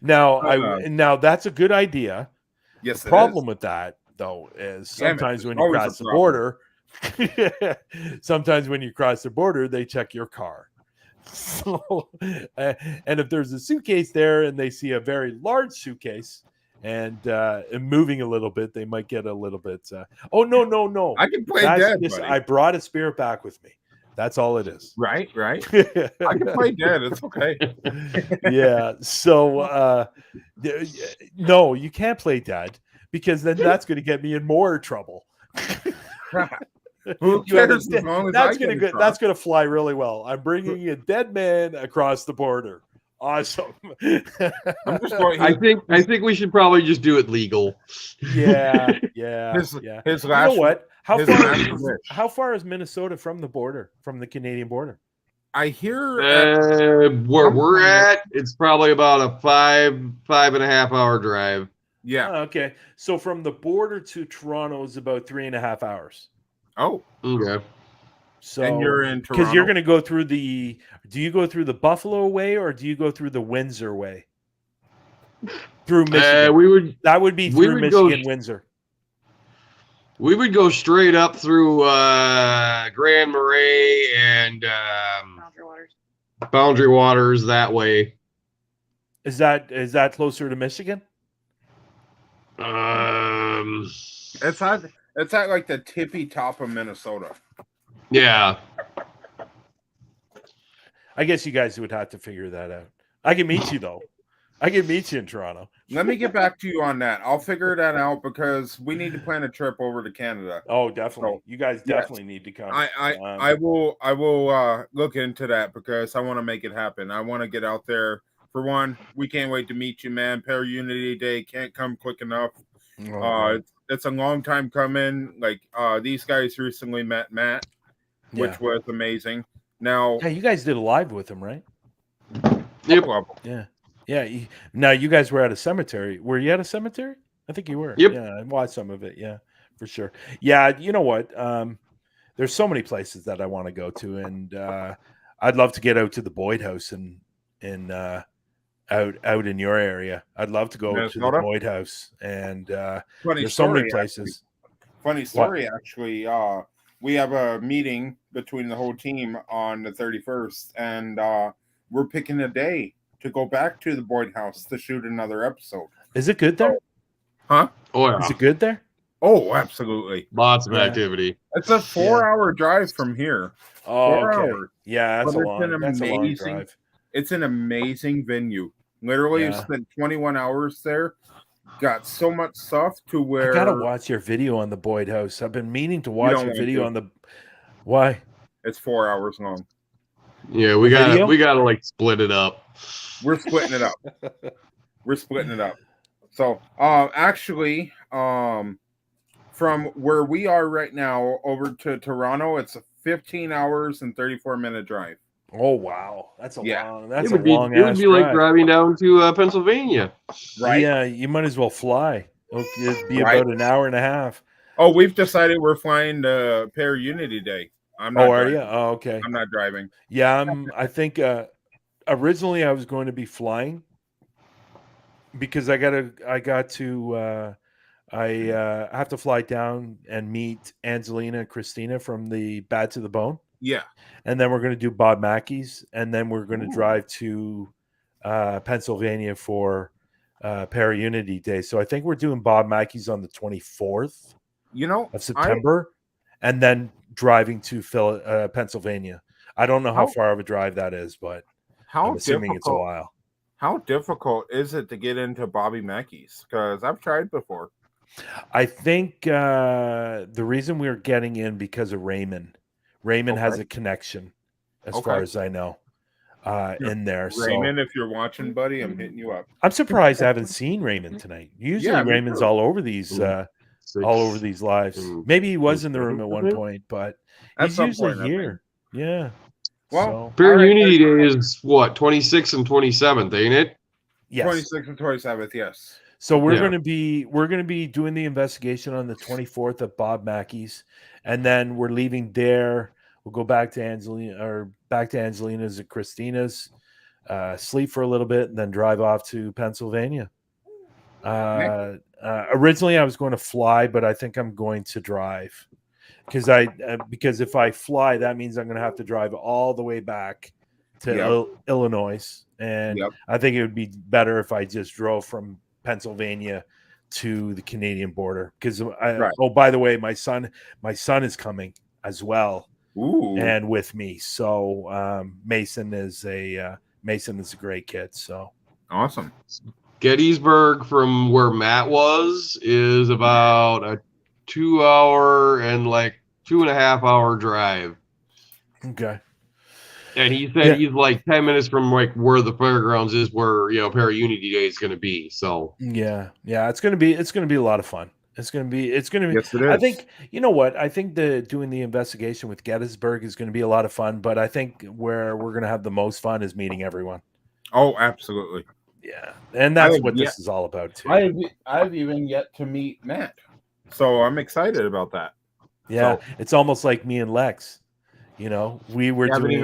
Now that's a good idea. Yes, the problem with that though is sometimes when you cross the border, they check your car. So, and if there's a suitcase there and they see a very large suitcase and moving a little bit, they might get a little bit. Oh no! I can play dead. I brought a spirit back with me. That's all it is. Right. I can play dead. It's okay. Yeah. So no, you can't play dead because then that's going to get me in more trouble. Who cares? That's going to fly really well. I'm bringing a dead man across the border. Awesome. I think we should probably just do it legal. Yeah. His last, you know what? How far is Minnesota from the border, from the Canadian border? I hear where we're at, it's probably about a 5.5 hour drive. Yeah. Okay. So from the border to Toronto is about 3.5 hours. Oh. Okay. So and you're in Toronto because you're going to go through do you go through the Buffalo way or do you go through the Windsor way? Through Michigan. That would be through Michigan, Windsor. We would go straight up through Grand Marais and Boundary Waters that way. Is that closer to Michigan? It's at like the tippy top of Minnesota. Yeah. I guess you guys would have to figure that out. I can meet you though. I can meet you in Toronto. Let me get back to you on that. I'll figure that out because we need to plan a trip over to Canada. Oh, definitely. So, you guys definitely need to come. I will look into that because I want to make it happen. I want to get out there. For one, we can't wait to meet you, man. Para-Unity Day can't come quick enough. It's a long time coming. Like these guys recently met Matt, which was amazing. Now, yeah, you guys did a live with him, right? Yep. Yeah. Now you guys were at a cemetery. Were you at a cemetery? I think you were. Yep. Yeah, I watched some of it. Yeah, for sure. Yeah, you know what? There's so many places that I want to go to, and I'd love to get out to the Boyd House and out in your area. I'd love to go Minnesota? to the Boyd House, and Funny there's so many story, places. Funny story, actually. We have a meeting between the whole team on the 31st, and we're picking a day to go back to the Boyd House to shoot another episode. Is it good there? Huh? Oh, yeah. Is it good there? Oh, absolutely. Lots of activity. It's a 4-hour drive from here. Oh, 4 okay. hours. Yeah, that's a long amazing drive. It's an amazing venue. Literally, spent 21 hours there. Got so much stuff to where I gotta watch your video on the Boyd House. I've been meaning to watch your video on the. Why? It's 4 hours long. Yeah, we gotta like split it up. We're splitting it up. So, actually, from where we are right now over to Toronto, it's a 15 hours and 34-minute drive. Oh wow, that's a long. That's it a long. It would be like driving down to Pennsylvania, right? Yeah, you might as well fly. It'd be about an hour and a half. Oh, we've decided we're flying to Para Unity Day. I'm not. Are you? Oh, okay. I'm not driving. Yeah, I think originally I was going to be flying because I have to fly down and meet Angelina and Christina from the Bad to the Bone. Yeah. And then we're going to do Bob Mackey's, and then we're going to drive to Pennsylvania for Para Unity Day. So I think we're doing Bob Mackey's on the 24th of September, and then driving to Pennsylvania. I don't know how far of a drive that is, but I'm assuming it's a while. How difficult is it to get into Bobby Mackey's? Because I've tried before. I think the reason we're getting in because of Raymond. Raymond has a connection, as far as I know, in there. Raymond, if you're watching, buddy, I'm hitting you up. I'm surprised I haven't seen Raymond tonight. Usually Raymond's all over these lives. Maybe he was in the room at one point, but he's usually here. Yeah. Well, Para Unity Day is what, 26th and 27th, ain't it? Yes. 26th and 27th, yes. So we're going to be doing the investigation on the 24th at Bob Mackey's, and then we're leaving there. We'll go back to Angelina's and Christina's, sleep for a little bit, and then drive off to Pennsylvania. Originally, I was going to fly, but I think I'm going to drive because if I fly, that means I'm going to have to drive all the way back to Illinois, and I think it would be better if I just drove from Pennsylvania to the Canadian border. Because oh, by the way, my son is coming as well. Ooh. And with me. So Mason is a great kid. So awesome. Gettysburg from where Matt was is about a 2 hour and like 2.5 hour drive. Okay. And he said he's like 10 minutes from like where the fairgrounds is, where Para Unity Day is going to be. So yeah, it's going to be a lot of fun. It's going to be. Yes, it is. I think I think doing the investigation with Gettysburg is going to be a lot of fun. But I think where we're going to have the most fun is meeting everyone. Oh, absolutely. Yeah, and that's what this is all about too. I've even yet to meet Matt, so I'm excited about that. Yeah, it's almost like me and Lex. We were we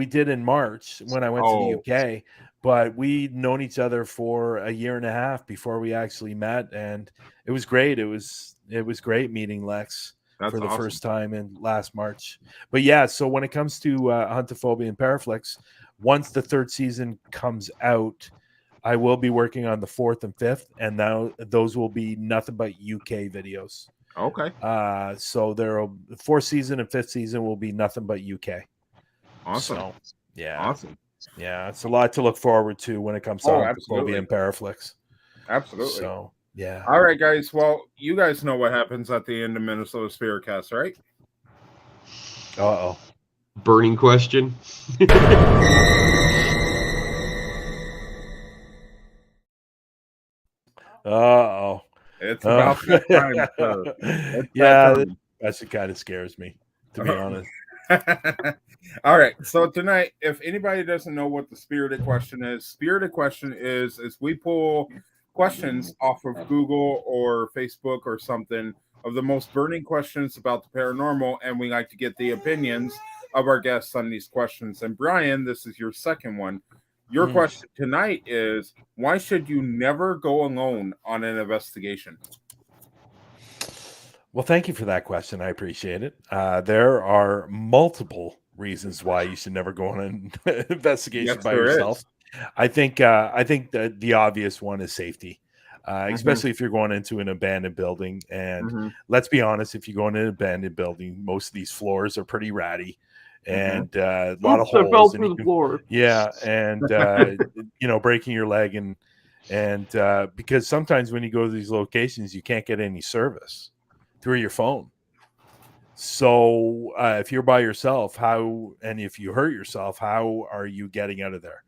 did in March when I went to the UK, but we'd known each other for a year and a half before we actually met, and it was great. It was great meeting Lex for the first time in last March. But yeah, so when it comes to Huntaphobia and ParaFlixx, once the third season comes out, I will be working on the 4th and 5th, and now those will be nothing but UK videos. Okay. So the 4th season and 5th season will be nothing but UK. Awesome. So, yeah. Awesome. Yeah, it's a lot to look forward to when it comes to Huntaphobia and ParaFlixx. Absolutely. So, yeah. All right, guys. Well, you guys know what happens at the end of MNSpiritCast, right? Uh-oh. Burning question. Uh-oh. It's about that time, sir. That kind of scares me, to be honest. All right. So tonight, if anybody doesn't know what the spirited question is we pull questions off of Google or Facebook or something of the most burning questions about the paranormal, and we like to get the opinions of our guests on these questions. And Brian, this is your second one. Your question tonight is, why should you never go alone on an investigation? Well, thank you for that question. I appreciate it. There are multiple reasons why you should never go on an investigation by yourself. Is. I think that the obvious one is safety, especially if you're going into an abandoned building. And let's be honest, if you go into an abandoned building, most of these floors are pretty ratty. And a lot of holes. And the floor. Yeah, and breaking your leg and because sometimes when you go to these locations, you can't get any service through your phone. So if you're by yourself, and if you hurt yourself, how are you getting out of there?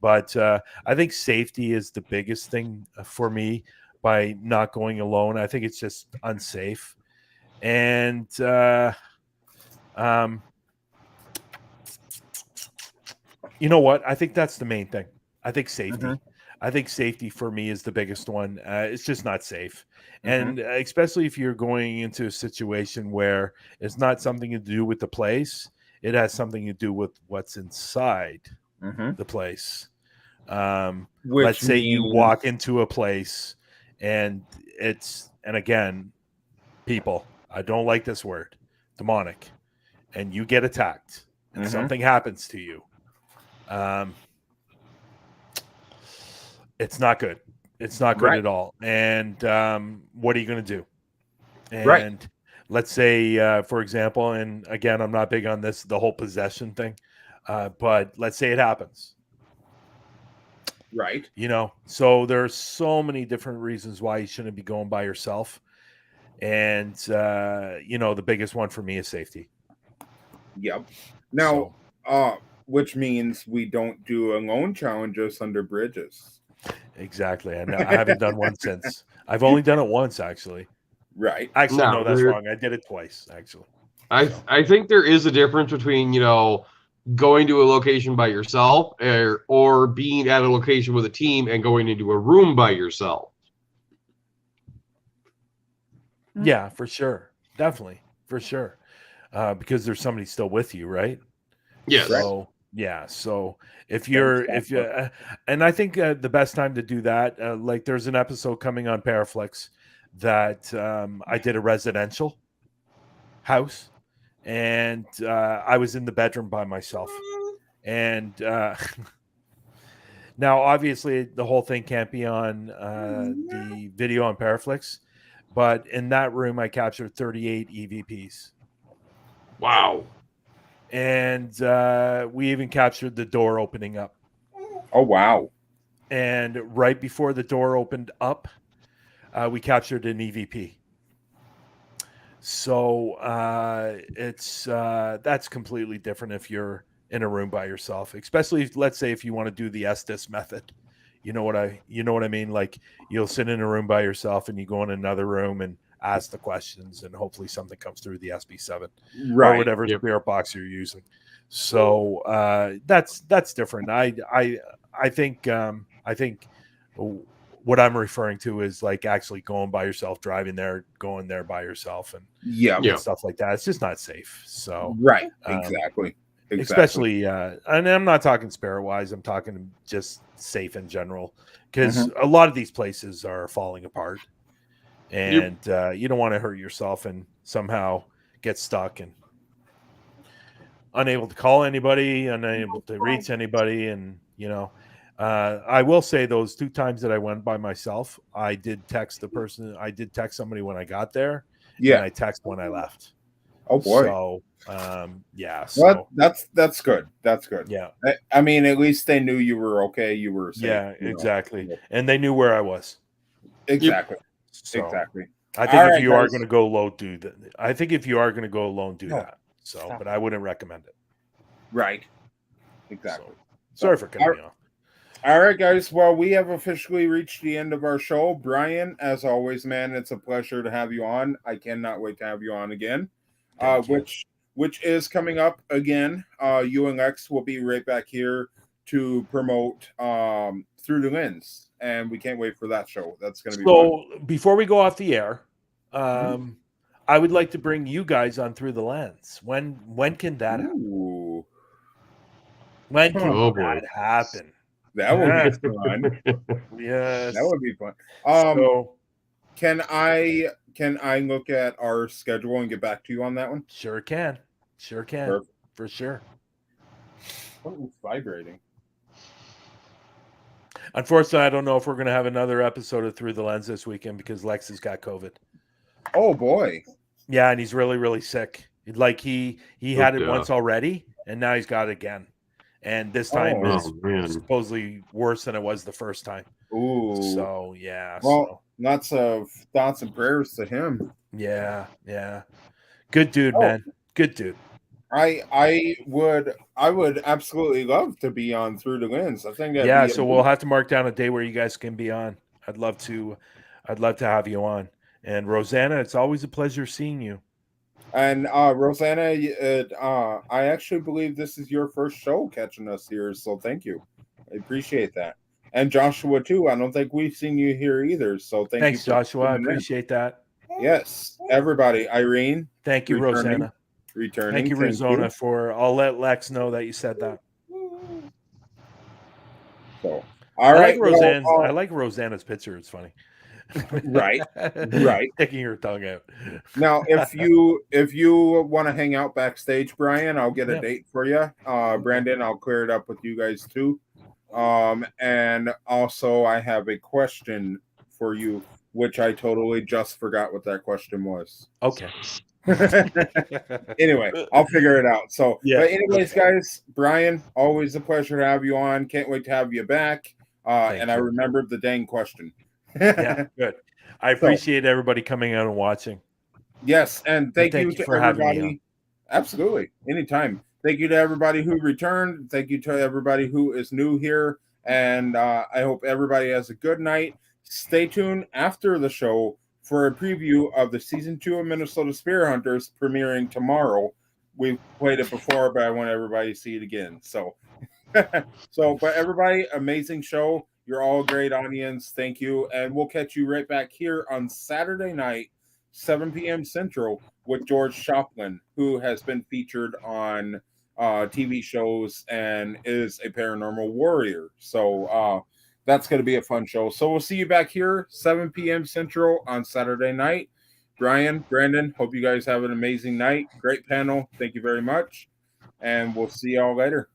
But I think safety is the biggest thing for me by not going alone. I think it's just unsafe. And you know what? I think that's the main thing. I think safety. I think safety for me is the biggest one. It's just not safe. And especially if you're going into a situation where it's not something to do with the place, it has something to do with what's inside the place. Let's say you walk into a place and again, people, I don't like this word, demonic, and you get attacked and something happens to you. It's not good. It's not good at all. And what are you going to do? And let's say, for example, and again, I'm not big on this, the whole possession thing, but let's say it happens. Right. So there's so many different reasons why you shouldn't be going by yourself. And, the biggest one for me is safety. Yep. Now, which means we don't do alone challenges under bridges. Exactly. And I haven't done one since. I've only done it once, actually. Right. Actually, no, that's wrong. I did it twice, actually. I think there is a difference between, going to a location by yourself or being at a location with a team and going into a room by yourself. Yeah, for sure. Definitely. For sure. Because there's somebody still with you, right? Yes. So, yeah. So if you and I think the best time to do that, like there's an episode coming on ParaFlixx that I did a residential house, and I was in the bedroom by myself. And now, obviously, the whole thing can't be on the video on ParaFlixx, but in that room, I captured 38 EVPs. Wow. And we even captured the door opening up. Oh, wow. And right before the door opened up, we captured an EVP. So that's completely different if you're in a room by yourself, especially let's say if you want to do the Estes method. You know what I mean? Like you'll sit in a room by yourself and you go in another room and ask the questions, and hopefully something comes through the SB7 or whatever spirit box you're using. So that's different. I think what I'm referring to is like actually going by yourself, driving there, going there by yourself, and stuff like that. It's just not safe. So exactly. Especially, and I'm not talking spirit wise. I'm talking just safe in general, because a lot of these places are falling apart. And you don't want to hurt yourself and somehow get stuck and unable to call anybody, unable to reach anybody. And, I will say those 2 times that I went by myself, I did text somebody when I got there. Yeah. And I text when I left. Oh boy. So, So well, that's good. That's good. Yeah. I mean, at least they knew you were okay. You were safe. Yeah, exactly. And they knew where I was. Exactly. So, exactly. I think if you are going to go alone, do that. I think if you are going to go alone, do that. So, but I wouldn't recommend it. Right. Exactly. So, sorry for cutting me off. All right, guys. Well, we have officially reached the end of our show. Brian, as always, man, it's a pleasure to have you on. I cannot wait to have you on again. which is coming up again. You and Lex will be right back here to promote Through the Lens, and we can't wait for that show. That's going to be fun. Before we go off the air, I would like to bring you guys on Through the Lens. When can that happen? When can that happen? That would be fun. Yes, that would be fun. Can I look at our schedule and get back to you on that one? Sure can. Perfect. For sure. What was vibrating? Unfortunately, I don't know if we're going to have another episode of Through the Lens this weekend because Lex has got COVID. Oh boy. Yeah, and he's really, really sick. Like he had it once already, and now he's got it again. And this time is supposedly worse than it was the first time. Ooh. So yeah. Well, lots of thoughts and prayers to him. Yeah. Good dude, man. Good dude. I would absolutely love to be on Through the Lens. I think so we'll have to mark down a day where you guys can be on. I'd love to have you on. And Rosanna, it's always a pleasure seeing you. And Rosanna, I actually believe this is your first show catching us here, so thank you. I appreciate that. And Joshua too. I don't think we've seen you here either, so thanks you, Joshua. I appreciate that. Yes, everybody. Irene, thank you, Rosanna. Returning. Thank you, Rosanna. I'll let Lex know that you said that. So, all right, I like Rosanna's picture. It's funny. Right. Taking her tongue out. Now, if you want to hang out backstage, Brian, I'll get a date for you. Brandon, I'll clear it up with you guys too. And also I have a question for you, which I totally just forgot what that question was. Okay. Anyway, I'll figure it out. So, but anyways, guys, Brian, always a pleasure to have you on. Can't wait to have you back. And I remembered the dang question. Yeah, good. I appreciate everybody coming out and watching. Yes, and thank you to everybody. Absolutely, anytime. Thank you to everybody who returned. Thank you to everybody who is new here, and I hope everybody has a good night. Stay tuned after the show for a preview of the season 2 of Minnesota Spirit Hunters premiering tomorrow. We've played it before, but I want everybody to see it again. So, but everybody, amazing show. You're all a great audience. Thank you. And we'll catch you right back here on Saturday night, 7 p.m. Central, with George Shopland, who has been featured on TV shows and is a paranormal warrior. So that's going to be a fun show. So we'll see you back here, 7 p.m. Central on Saturday night. Brian, Brandon, hope you guys have an amazing night. Great panel. Thank you very much. And we'll see y'all later.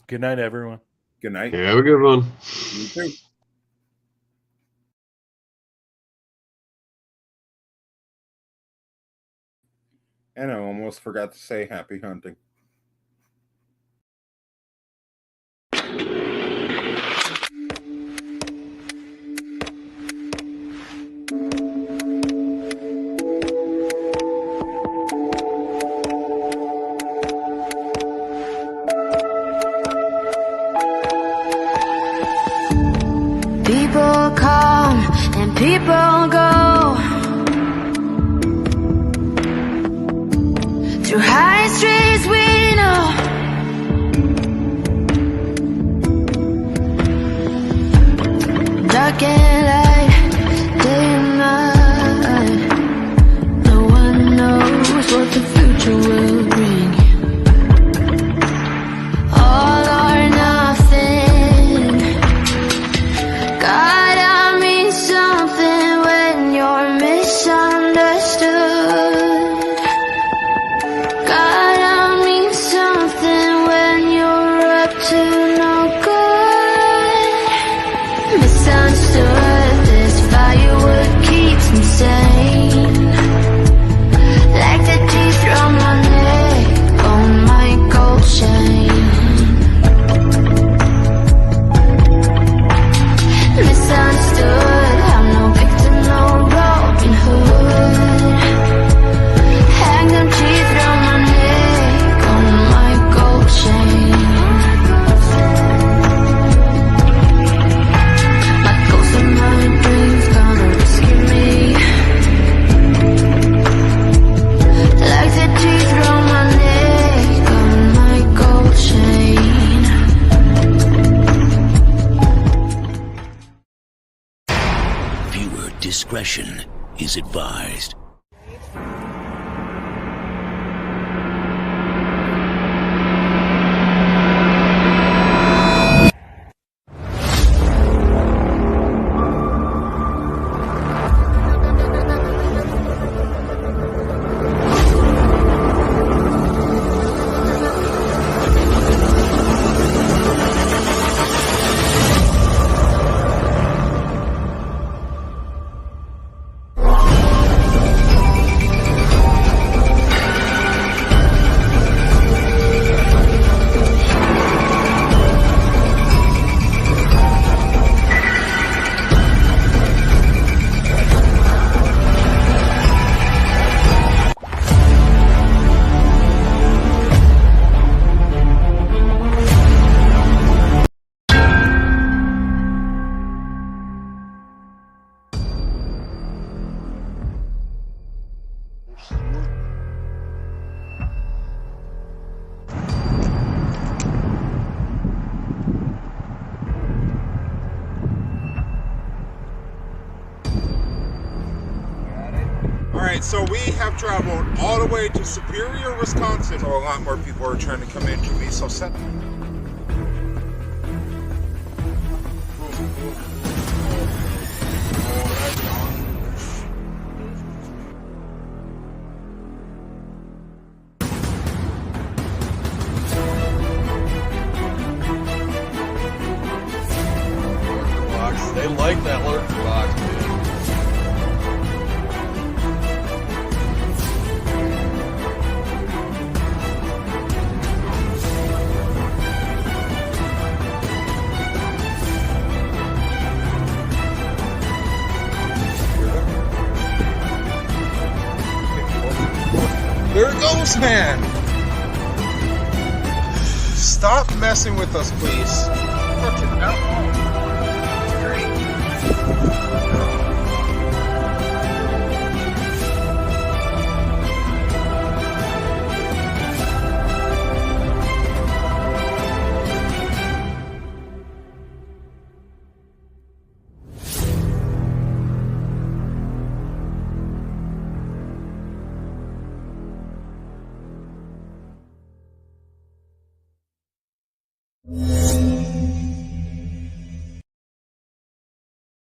Good night, everyone. Good night. Yeah, have a good one. You too. And I almost forgot to say happy hunting. People come and people go through high streets we know. Dark and light, day and night. No one knows what the future will bring. All or nothing. Gotta mean something when you're misunderstood. Gotta mean discretion is advised. So we have traveled all the way to Superior, Wisconsin. So a lot more people are trying to come in to me. So set. They like that lurker box, man. There it goes, man. Stop messing with us, please. Fucking hell. Great.